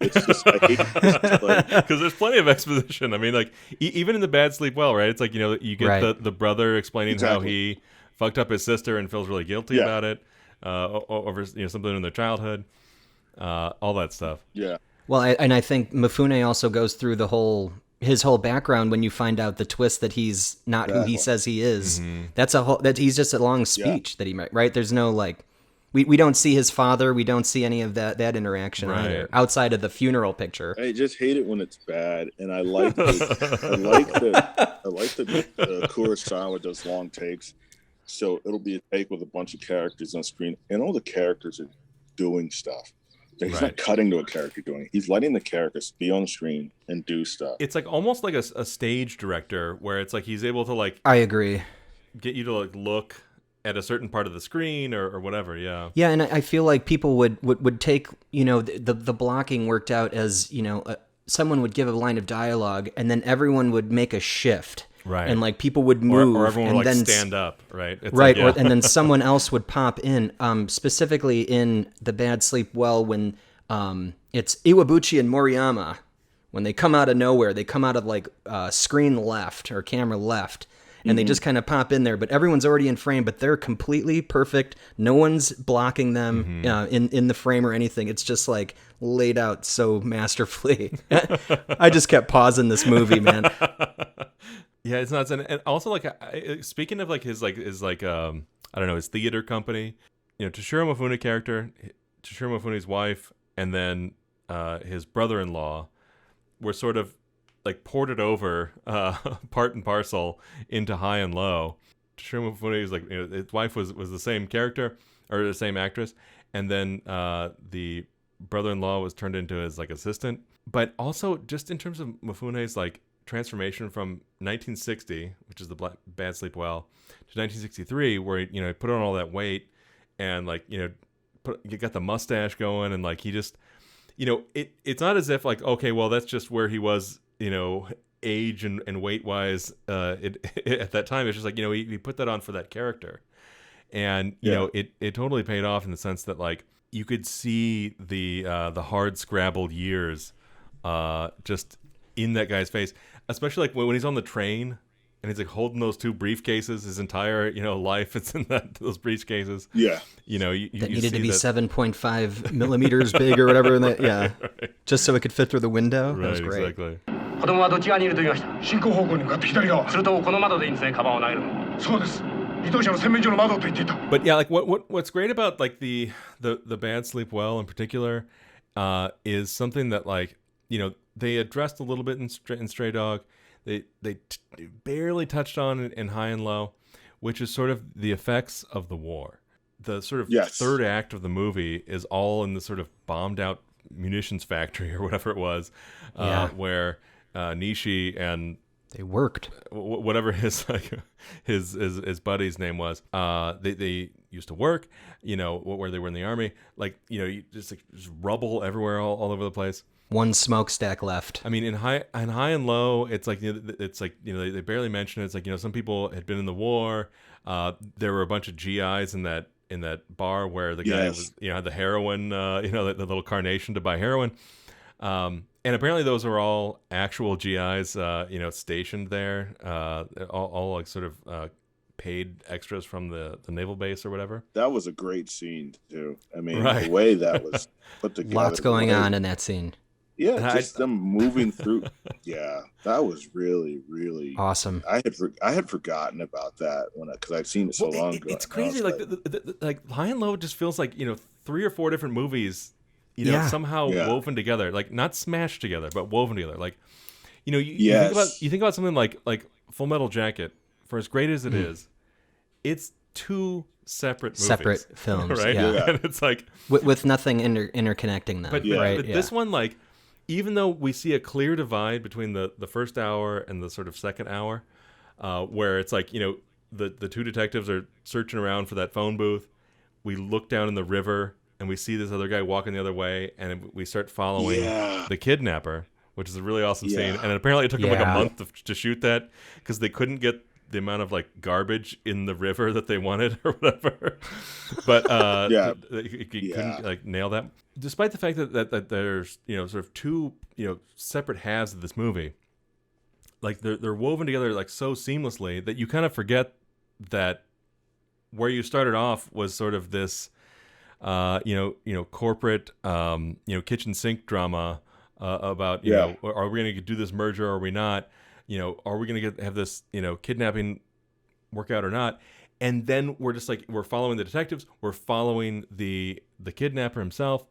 It's just I hate because there's plenty of exposition. I mean, like even in the Bad Sleep Well, right? It's like you get the brother explaining how he fucked up his sister and feels really guilty about it over something in their childhood, all that stuff. Yeah. Well, and I think Mifune also goes through his whole background when you find out the twist that he's not who he says he is. Mm-hmm. That he's just a long speech that he might, right? There's no we don't see his father. We don't see any of that interaction either outside of the funeral picture. I just hate it when it's bad. And I like the Kurosawa does long takes. So it'll be a take with a bunch of characters on screen, and all the characters are doing stuff. He's not cutting to a character doing it. He's letting the characters be on screen and do stuff. It's like almost like a stage director, where it's like he's able to like. I agree. Get you to like look at a certain part of the screen or whatever. Yeah. Yeah, and I feel like people would take, the blocking worked out as, someone would give a line of dialogue and then everyone would make a shift. Right. And like people would move, or everyone and would then stand up, right? It's right, like, and then someone else would pop in. Specifically in The Bad Sleep Well, when it's Iwabuchi and Moriyama, when they come out of nowhere, they come out of like screen left or camera left, and they just kind of pop in there. But everyone's already in frame, but they're completely perfect. No one's blocking them in the frame or anything. It's just like laid out so masterfully. I just kept pausing this movie, man. Yeah, it's nuts. And also, like, speaking of like his I don't know, his theater company, Toshiro Mifune character, Toshiro Mifune's wife, and then his brother-in-law were sort of like ported over part and parcel into High and Low. Toshiro Mifune is like, his wife was the same character or the same actress, and then the brother-in-law was turned into his like assistant. But also, just in terms of Mifune's like transformation from 1960, which is the Bad Sleep Well, to 1963, where he put on all that weight and like you got the mustache going, and like he just it's not as if like, okay, well, that's just where he was age and weight wise at that time. It's just like he put that on for that character, and it totally paid off in the sense that like you could see the hard scrabbled years just in that guy's face, especially like when he's on the train and he's like holding those two briefcases. His entire life it's in those briefcases. Yeah, that needed to be 7.5 millimeters big or whatever. In that, yeah, right. Just so it could fit through the window. Right, that was great. Exactly. 子供はどっち側にいると言いました。進行方向に向かって左側。するとこの窓でいいんですね、カバンを投げるの。そうです。移動車の洗面所の窓と言っていた。 But yeah, like what's great about like the Bad Sleep Well in particular is something that like they addressed a little bit in Stray Dog. They barely touched on in High and Low, which is sort of the effects of the war. The sort of third act of the movie is all in the sort of bombed out munitions factory or whatever it was, where Nishi and they worked whatever his buddy's name was. They used to work, where they were in the army. Like just rubble everywhere, all over the place. One smokestack left. I mean, in high and low, it's like they barely mention it. It's like some people had been in the war. There were a bunch of GIs in that bar where the guy was had the heroin, the little carnation to buy heroin. And apparently those are all actual GIs, stationed there, all like sort of paid extras from the naval base or whatever. That was a great scene too. I mean, the way that was put together. Lots going on in that scene. Yeah, just them moving through. Yeah, that was really, really awesome. I had forgotten about that because I've seen it so long ago. It's crazy. Like like High and Low just feels like 3 or 4 different movies. Somehow woven together, like not smashed together, but woven together. Like, you think about something like Full Metal Jacket. For as great as it is, it's 2 separate films, right? Yeah. And it's like with nothing interconnecting them. But this one, like, even though we see a clear divide between the first hour and the sort of second hour, where it's like the 2 detectives are searching around for that phone booth. We look down in the river. And we see this other guy walking the other way, and we start following the kidnapper, which is a really awesome scene. And apparently it took them like a month to shoot that because they couldn't get the amount of like garbage in the river that they wanted or whatever. But they couldn't like nail that. Despite the fact that there's sort of 2 separate halves of this movie, like they're woven together like so seamlessly that you kind of forget that where you started off was sort of this. Corporate, kitchen sink drama about, are we going to do this merger or are we not? Are we going to have this, kidnapping work out or not? And then we're just like, we're following the detectives. We're following the kidnapper himself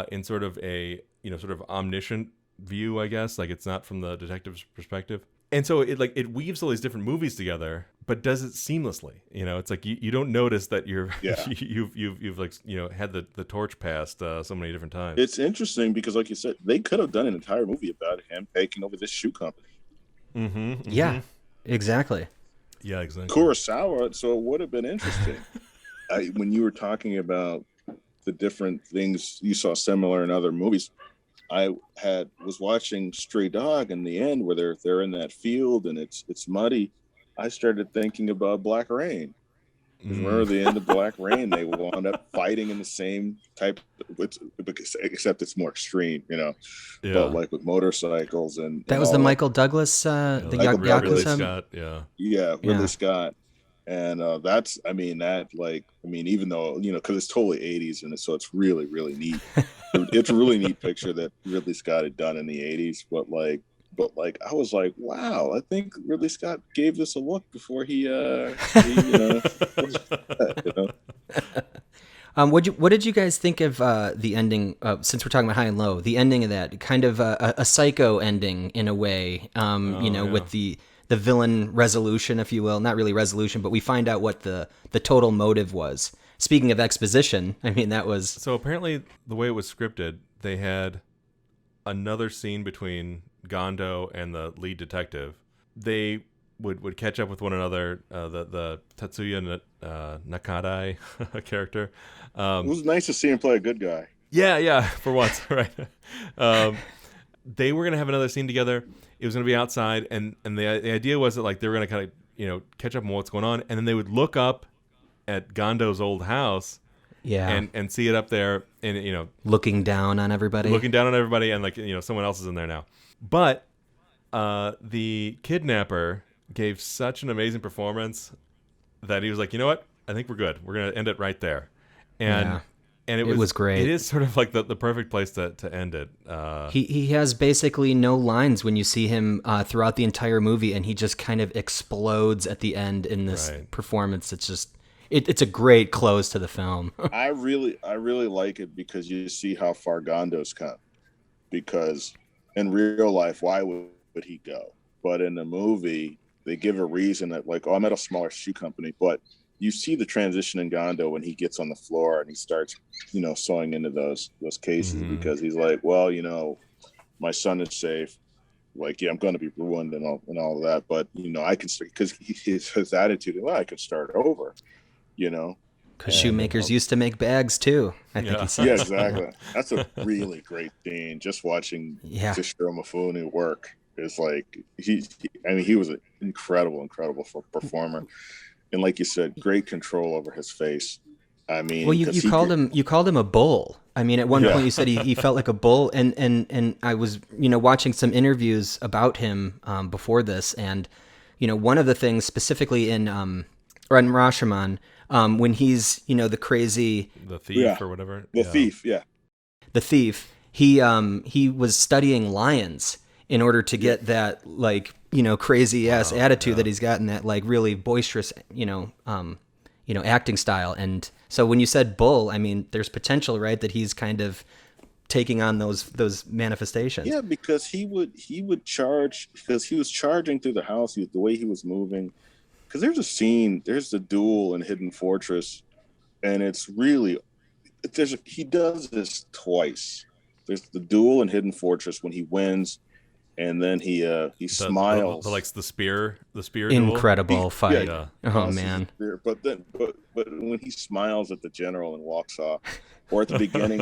in sort of a, sort of omniscient view, I guess. Like it's not from the detective's perspective. And so it weaves all these different movies together, but does it seamlessly. It's like you don't notice that you're Yeah. you've like had the torch passed so many different times. It's interesting because, like you said, they could have done an entire movie about him taking over this shoe company. Yeah, exactly. Yeah, exactly. Kurosawa, so it would have been interesting. When you were talking about the different things you saw similar in other movies, I was watching Stray Dog in the end where they're in that field and it's muddy. I started thinking about Black Rain. Because remember the end of Black Rain, they wound up fighting in the same type, except it's more extreme, but like with motorcycles and that was the Michael Douglas, the Yakuza. Ridley Scott, Ridley Scott, and even though because it's totally 80s and so it's really really neat. It's a really neat picture that Ridley Scott had done in the 80s, but I was like, wow, I think Ridley Scott gave this a look before he What did you guys think of the ending? Since we're talking about high and low, the ending of that kind of a Psycho ending in a way. With the villain resolution, if you will, not really resolution, but we find out what the total motive was. Speaking of exposition, that was so apparently the way it was scripted, they had another scene between Gondo and the lead detective. They would catch up with one another. The Tatsuya Nakadai character. It was nice to see him play a good guy. Yeah, for once, right? They were gonna have another scene together. It was gonna be outside, and the idea was that like they were gonna kind of catch up on what's going on, and then they would look up at Gondo's old house. Yeah, and see it up there, and looking down on everybody, and like someone else is in there now. But the kidnapper gave such an amazing performance that he was like, you know what? I think we're good. We're gonna end it right there, and it was great. It is sort of like the perfect place to end it. He has basically no lines when you see him throughout the entire movie, and he just kind of explodes at the end in this performance. It's just. It's a great close to the film. I really like it because you see how far Gondo's come. Because in real life, why would he go? But in the movie, they give a reason that like, I'm at a smaller shoe company. But you see the transition in Gondo when he gets on the floor and he starts, sewing into those cases because he's like, well, my son is safe. Like, yeah, I'm going to be ruined and all of that. But I can because his attitude, well, I could start over. Because shoemakers used to make bags too. I think he said. Yeah, exactly. That's a really great scene. Just watching Toshiro Mifune work is like he was an incredible performer, and like you said, great control over his face. Well, you called him a bull. At one point you said he felt like a bull, and I was watching some interviews about him before this, and one of the things specifically in Rashomon. When he's, the crazy... The thief or whatever. The thief. He was studying lions in order to get that, like, crazy-ass attitude that he's got in that, like, really boisterous, acting style. And so when you said bull, there's potential, right, that he's kind of taking on those manifestations. Yeah, because he would charge, because he was charging through the house, the way he was moving. Because there's the duel in Hidden Fortress, and it's really, he does this twice. There's the duel in Hidden Fortress when he wins, and then he smiles. The spear incredible fight. Yeah. Oh man! But when he smiles at the general and walks off, or at the beginning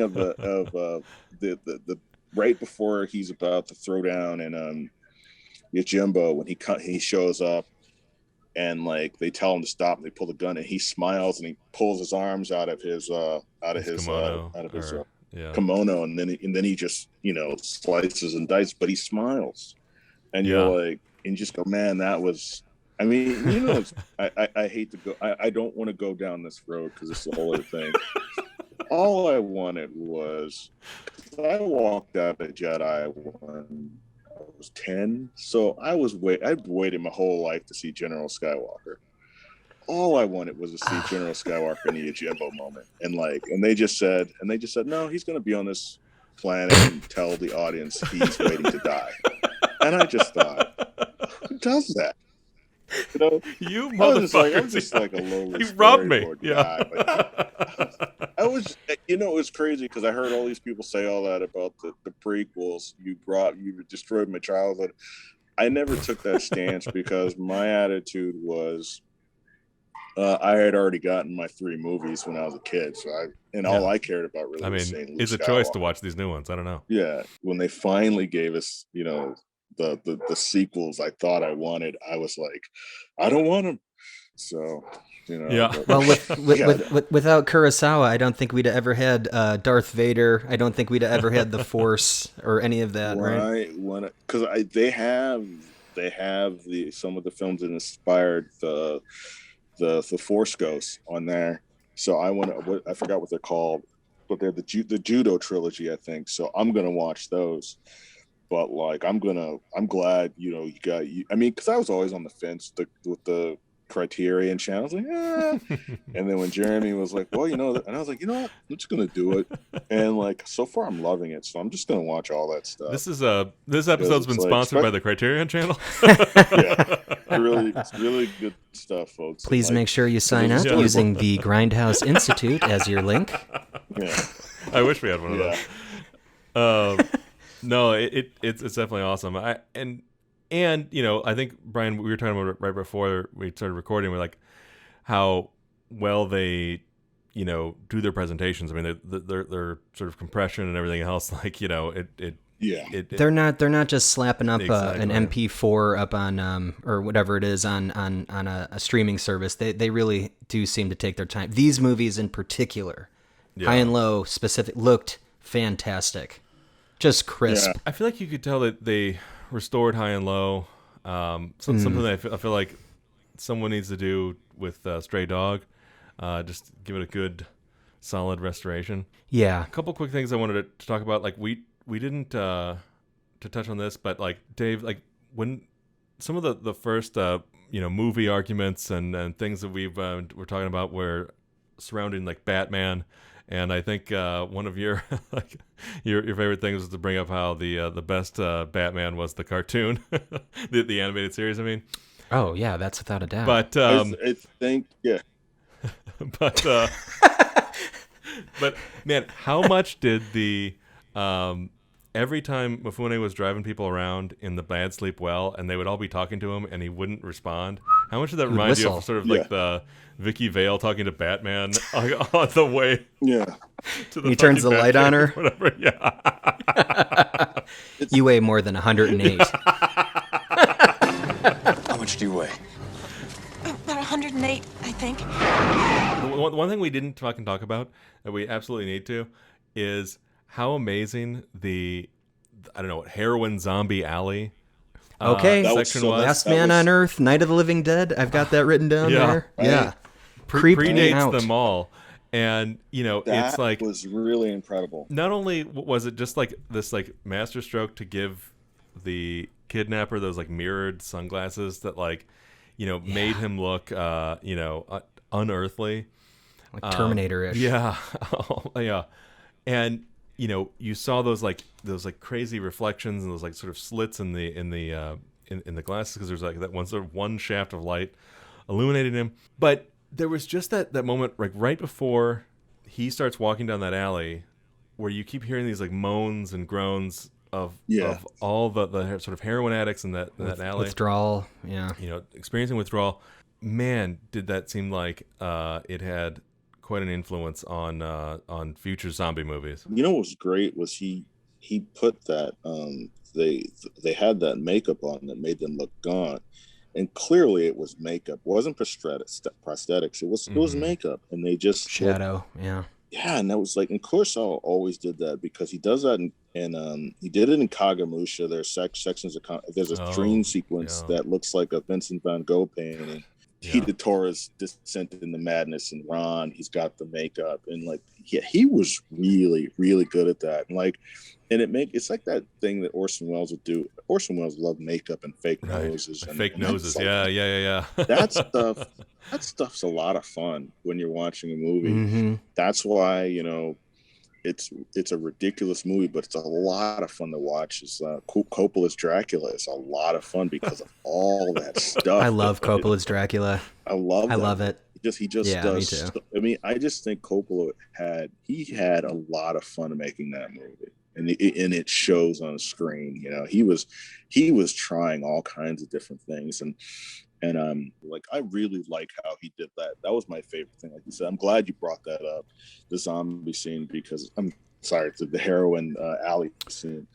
of the right before he's about to throw down and Yojimbo, when he shows up and like they tell him to stop and they pull the gun and he smiles and he pulls his arms out of his kimono and then he just slices and dices, but he smiles and you're like, and you just go, man, that was, I hate to go, I don't want to go down this road because it's a whole other thing. All I wanted was, I walked out of Jedi when I was 10, so I'd waited my whole life to see General Skywalker. All I wanted was to see General Skywalker in the Yojimbo moment, and they just said no, he's going to be on this planet and tell the audience he's waiting to die. And I just thought, who does that? You know, You I'm motherfucker. just like a lowly You robbed me. storyboard Yeah. guy. Like, I was, you know, it was crazy because I heard all these people say all that about the prequels. You destroyed my childhood. I never took that stance because my attitude was, I had already gotten my 3 movies when I was a kid, so all I cared about really was seeing Luke it's a Skywalker. choice to watch these new ones. I don't know. Yeah, when they finally gave us, you know, the sequels I thought I wanted, I was like, I don't want them. So, you know. Yeah. Well, without Kurosawa, I don't think we'd have ever had Darth Vader. I don't think we'd have ever had the Force or any of that, right? Because they have some of the films that inspired the Force Ghosts on there. So I forgot what they're called, but they're the Judo trilogy, I think. So I'm gonna watch those. But like, I'm glad, you know, I mean, because I was always on the fence with the Criterion channel. I was like, and then when Jeremy was like, well, you know, and I was like, you know what, I'm just gonna do it. And like, so far I'm loving it, so I'm just gonna watch all that stuff. This episode's been sponsored by the Criterion channel. Yeah, it's really good stuff, folks. Please make sure you sign up using the Grindhouse Institute as your link. Yeah, I wish we had one of those. No, it's definitely awesome. And you know, I think, Brian, we were talking about it right before we started recording. We're like, how well they, you know, do their presentations. I mean, their sort of compression and everything else. Like, you know, they're not just slapping up an MP4 up on or whatever it is on a streaming service. They really do seem to take their time. These movies in particular, High and Low specific, looked fantastic, just crisp. Yeah. I feel like you could tell that they restored High and Low. Something that I feel like someone needs to do with Stray Dog. Just give it a good, solid restoration. Yeah. A couple quick things I wanted to talk about. Like we didn't to touch on this, but like Dave, like when some of the first movie arguments and things that we're talking about were surrounding like Batman. And I think one of your your favorite things was to bring up how the best Batman was the cartoon, the animated series. I mean, oh yeah, that's without a doubt. But I think but man, how much did the every time Mifune was driving people around in the Bad Sleep Well, and they would all be talking to him, and he wouldn't respond? How much did that remind you of sort of like the Vicky Vale talking to Batman on the way? Yeah, he turns the light on her. Whatever. Yeah. You weigh more than 108. How much do you weigh? About 108, I think. One thing we didn't fucking talk about that we absolutely need to is how amazing the Heroin Zombie Alley. Okay, section was. Last Man on Earth, Night of the Living Dead. I've got that written down there. Right. Yeah, predates out them all, and you know that it's like was really incredible. Not only was it just like this like masterstroke to give the kidnapper those like mirrored sunglasses that like made him look unearthly, like Terminator-ish. Yeah, yeah, and you saw those crazy reflections and those like sort of slits in the glasses because there's like that one shaft of light illuminating him. But there was just that moment like right before he starts walking down that alley where you keep hearing these like moans and groans of all the sort of heroin addicts in that alley. Withdrawal, yeah. Experiencing withdrawal. Man, did that seem like it had quite an influence on future zombie movies. You know what was great was he put that they had that makeup on that made them look gaunt, and clearly it was makeup. It wasn't prosthetics. It was makeup, and they just shadow. And that was like, and Kurosawa always did that because he does that and he did it in Kagemusha. There's sections of there's a dream sequence that looks like a Vincent van Gogh painting. He did Torres' Descent into Madness and Ron. He's got the makeup and like he was really, really good at that. And like, and it's like that thing that Orson Welles would do. Orson Welles loved makeup and fake noses. And fake noses, yeah. That stuff's a lot of fun when you're watching a movie. Mm-hmm. That's why it's a ridiculous movie, but it's a lot of fun to watch. It's Coppola's Dracula is a lot of fun because of all that stuff. I love Coppola's Dracula. I love it. He just Yeah, does. me too. I mean, I just think Coppola had a lot of fun making that movie, and it shows on screen. You know, he was trying all kinds of different things, and like I really like how he did that. That was my favorite thing. Like you said, I'm glad you brought that up, the zombie scene, because I'm sorry, the heroin alley scene.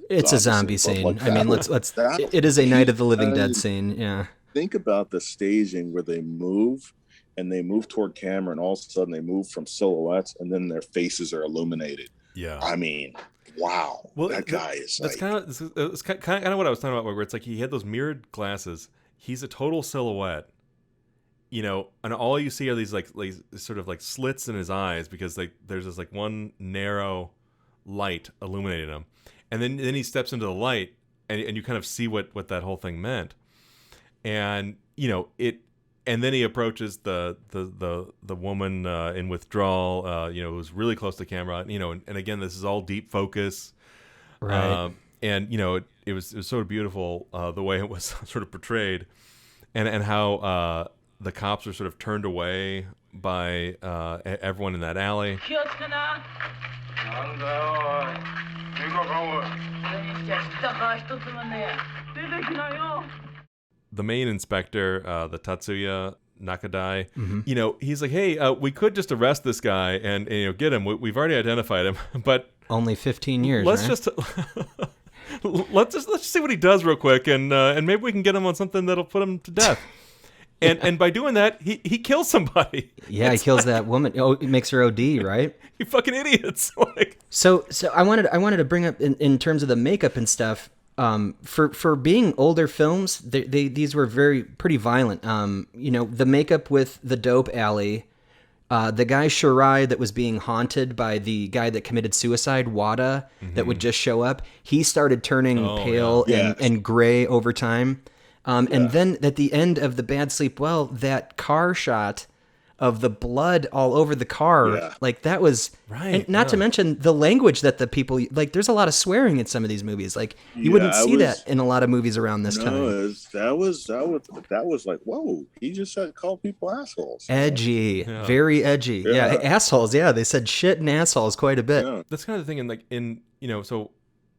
It's a zombie scene. Like I mean, let's. It is a Night of the Living Dead scene. Yeah. Think about the staging where they move toward camera, and all of a sudden they move from silhouettes, and then their faces are illuminated. Yeah. I mean, wow. Well, that guy is. That's kind of what I was talking about, where it's like he had those mirrored glasses. He's a total silhouette, you know, and all you see are these like sort of like slits in his eyes, because there's this like one narrow light illuminating him, and then he steps into the light, and you kind of see what that whole thing meant, and you know it, and then he approaches the woman in withdrawal, you know, who's really close to camera, you know, and again, this is all deep focus, Right. And you know it was sort of beautiful the way it was sort of portrayed, and how the cops are sort of turned away by everyone in that alley. The main inspector, the Tatsuya Nakadai, you know, he's like, hey, we could just arrest this guy and you know get him. We've already identified him, but Only 15 years. let's right? just let's just see what he does real quick, and maybe we can get him on something that'll put him to death. And by doing that, he kills somebody. Yeah, he kills that woman. Oh, it makes her OD, right? You fucking idiots! Like, So I wanted to bring up in terms of the makeup and stuff. For being older films, these were pretty violent. You know, the makeup with the dope alley, the guy Shirai that was being haunted by the guy that committed suicide, Wada, that would just show up. He started turning pale and gray over time. And then at the end of The Bad Sleep Well, that car shot of the blood all over the car, like that was right. And not to mention the language that the people like. There's a lot of swearing in some of these movies. Like you wouldn't see that in a lot of movies around this time. That was like, whoa, he just said call people assholes. Edgy, very edgy. Yeah, assholes. Yeah, they said shit and assholes quite a bit. Yeah. that's kind of the thing. And like you know, so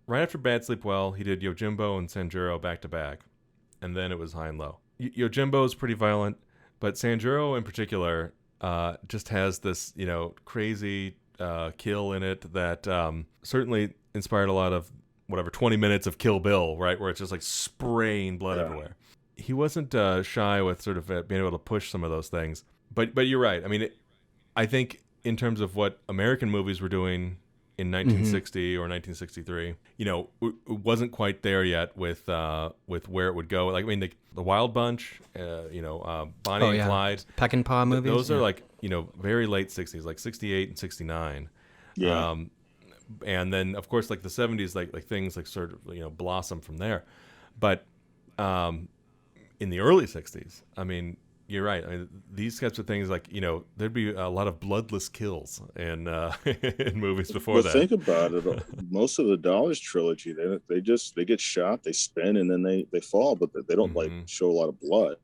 right after Bad Sleep Well, he did Yojimbo and Sanjuro back to back, and then it was High and Low. Yojimbo is pretty violent, but Sanjuro in particular just has this, you know, crazy kill in it that certainly inspired a lot of 20 minutes of Kill Bill, right, where it's just like spraying blood everywhere. He wasn't shy with sort of being able to push some of those things, but you're right. I mean, I think in terms of what American movies were doing in 1960 or 1963, you know, it wasn't quite there yet with where it would go. Like, I mean, the Wild Bunch, you know, Bonnie and Clyde, Peck and Paw movies. Those are like, you know, very late 60s, like 68 and 69. Yeah. And then of course like the 70s, like things like sort of, you know, blossom from there. But in the early 60s, I mean, you're right. I mean, these types of things, like, you know, there'd be a lot of bloodless kills in in movies before that. Think about it. Most of the Dollars trilogy, they get shot, they spin, and then they fall, but they don't like show a lot of blood.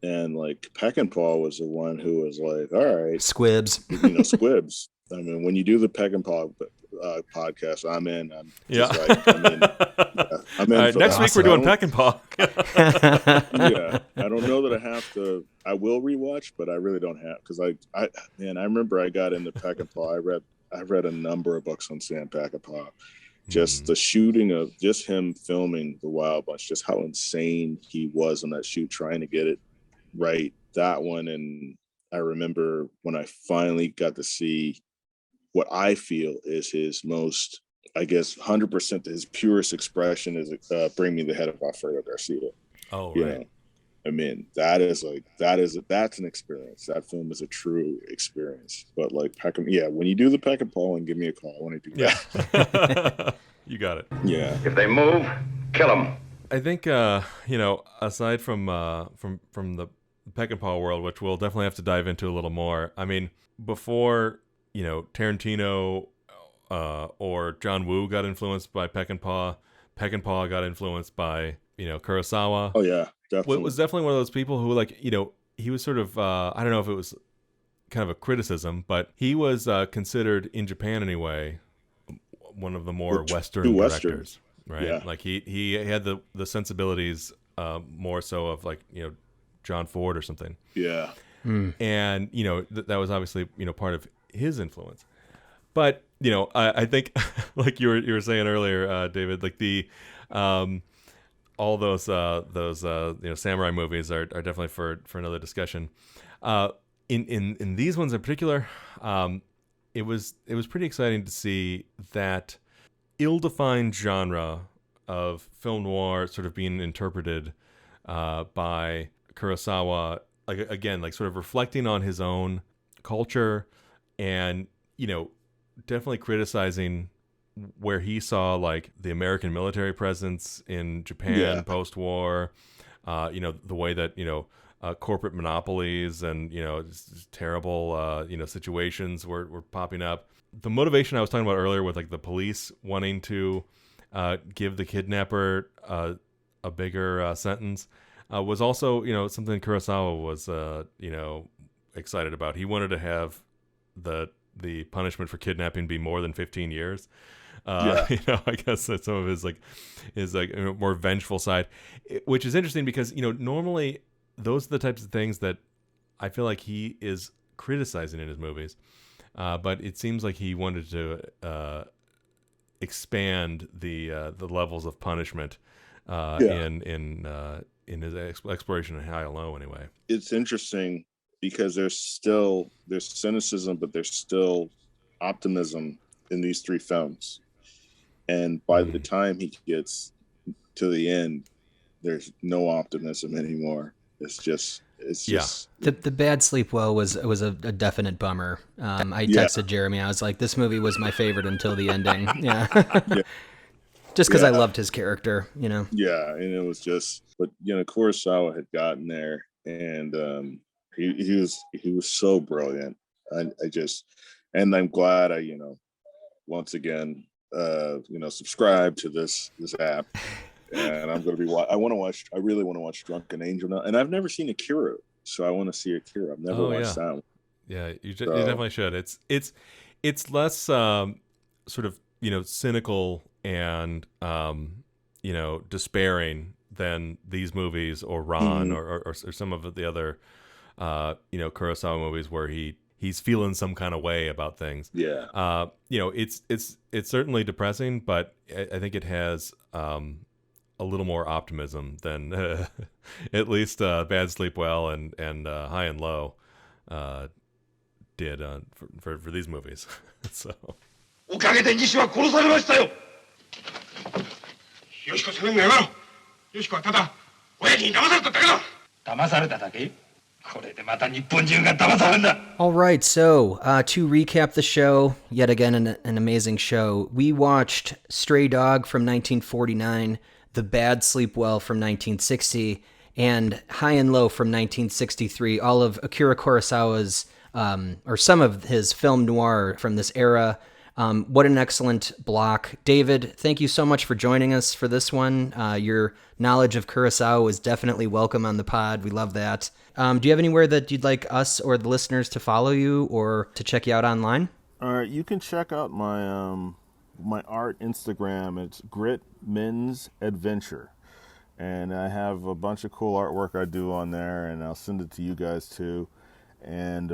And like Peckinpah was the one who was like, all right, Squibs. You know, squibs. I mean, when you do the Peckinpah podcast, I'm in. I'm in. All right, next week we're doing Peckinpah. Yeah, I don't know that I have to. I will rewatch, but I really don't have, because I remember I got into Peckinpah. I read a number of books on Sam Peckinpah. Just the shooting of just him filming the Wild Bunch, just how insane he was on that shoot, trying to get it right. That one, and I remember when I finally got to see what I feel is his most, I guess, 100% his purest expression is Bring Me the Head of Alfredo Garcia. Oh, right. You know? I mean, that's an experience. That film is a true experience. But like when you do the Peckinpah, and give me a call when I do that. Yeah. You got it. Yeah. If they move, kill them. I think you know, aside from the Peckinpah world, which we'll definitely have to dive into a little more. I mean, before, you know, Tarantino or John Woo got influenced by Peckinpah. Peckinpah got influenced by, Kurosawa. Oh yeah, definitely. Was definitely one of those people who, like, he was sort of, I don't know if it was kind of a criticism, but he was considered, in Japan anyway, one of the more Western directors, right? Yeah. Like he had the sensibilities more so of, like, John Ford or something. Yeah. And, that was obviously, part of his influence. But, I think, like you were saying earlier, David, like the all those samurai movies are definitely for another discussion. In these ones in particular, it was pretty exciting to see that ill-defined genre of film noir sort of being interpreted by Kurosawa, like, again, like, sort of reflecting on his own culture, and definitely criticizing where he saw, like, the American military presence in Japan post-war, the way that corporate monopolies and just terrible situations were popping up. The motivation I was talking about earlier with, like, the police wanting to give the kidnapper a bigger sentence was also something Kurosawa was excited about. He wanted to have the punishment for kidnapping be more than 15 years. I guess that's some of his more vengeful side, which is interesting because normally those are the types of things that I feel like he is criticizing in his movies, but it seems like he wanted to expand the levels of punishment in his exploration of high and low. Anyway, it's interesting because there's cynicism, but there's still optimism in these three films. And by the time he gets to the end, there's no optimism anymore. It's just the Bad Sleep Well was a definite bummer. I texted Jeremy. I was like, this movie was my favorite until the ending. Yeah. Just because I loved his character, Yeah, and it was just, but Kurosawa had gotten there, and he was so brilliant. And I'm glad I once again subscribe to this app, and I'm going to be I really want to watch Drunken Angel now, and I've never seen Akira, so I want to see Akira. I've never watched that one. Yeah, you definitely should. It's less sort of cynical and despairing than these movies or Ron or some of the other Kurosawa movies where he's feeling some kind of way about things. Yeah. It's certainly depressing, but I think it has a little more optimism than at least Bad Sleep Well and High and Low did for these movies. So. おかげで西は殺されましたよ。よしこそれもやめろ。よしこはただ親父に騙されただけだ。騙されただけ？ All right, so to recap the show, yet again an amazing show. We watched Stray Dog from 1949, The Bad Sleep Well from 1960, and High and Low from 1963, all of Akira Kurosawa's, or some of his film noir from this era. What an excellent block. David, thank you so much for joining us for this one. Your knowledge of Kurosawa was definitely welcome on the pod. We love that. Do you have anywhere that you'd like us or the listeners to follow you or to check you out online? All right, you can check out my my art Instagram. It's Grit Men's Adventure. And I have a bunch of cool artwork I do on there, and I'll send it to you guys too. And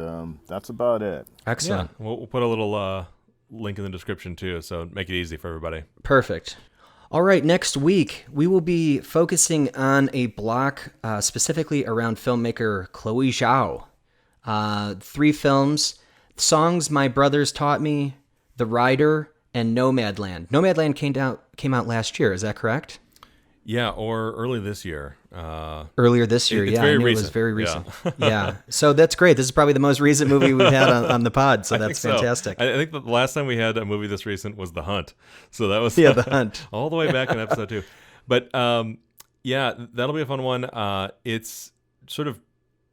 that's about it. Excellent. Yeah, we'll put a little link in the description too, so make it easy for everybody. Perfect. All right, next week we will be focusing on a block specifically around filmmaker Chloe Zhao. 3 films: Songs My Brothers Taught Me, The Rider, and Nomadland. Nomadland came out last year, is that correct? Yeah, or early this year. Earlier this year, it's yeah. Very I knew recent. It was very recent. Yeah. So that's great. This is probably the most recent movie we've had on the pod, so that's fantastic. I think the last time we had a movie this recent was The Hunt. So that was The Hunt. all the way back in episode 2. But yeah, that'll be a fun one. It's sort of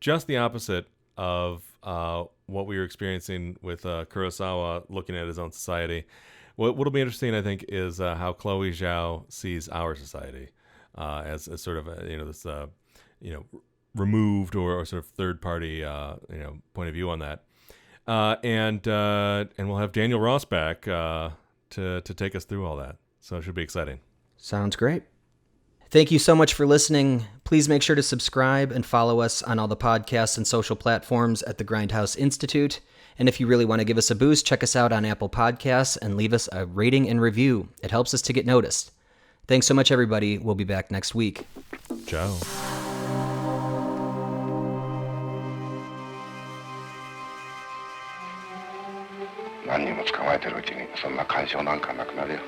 just the opposite of what we were experiencing with Kurosawa looking at his own society. What'll be interesting, I think, is how Chloe Zhao sees our society as sort of this removed or sort of third party point of view on that. And we'll have Daniel Ross back to take us through all that. So it should be exciting. Sounds great. Thank you so much for listening. Please make sure to subscribe and follow us on all the podcasts and social platforms at the Grindhouse Institute. And if you really want to give us a boost, check us out on Apple Podcasts and leave us a rating and review. It helps us to get noticed. Thanks so much, everybody. We'll be back next week. Ciao. 何人も捕まえてるうちにそんな干渉なんかなくなるよ。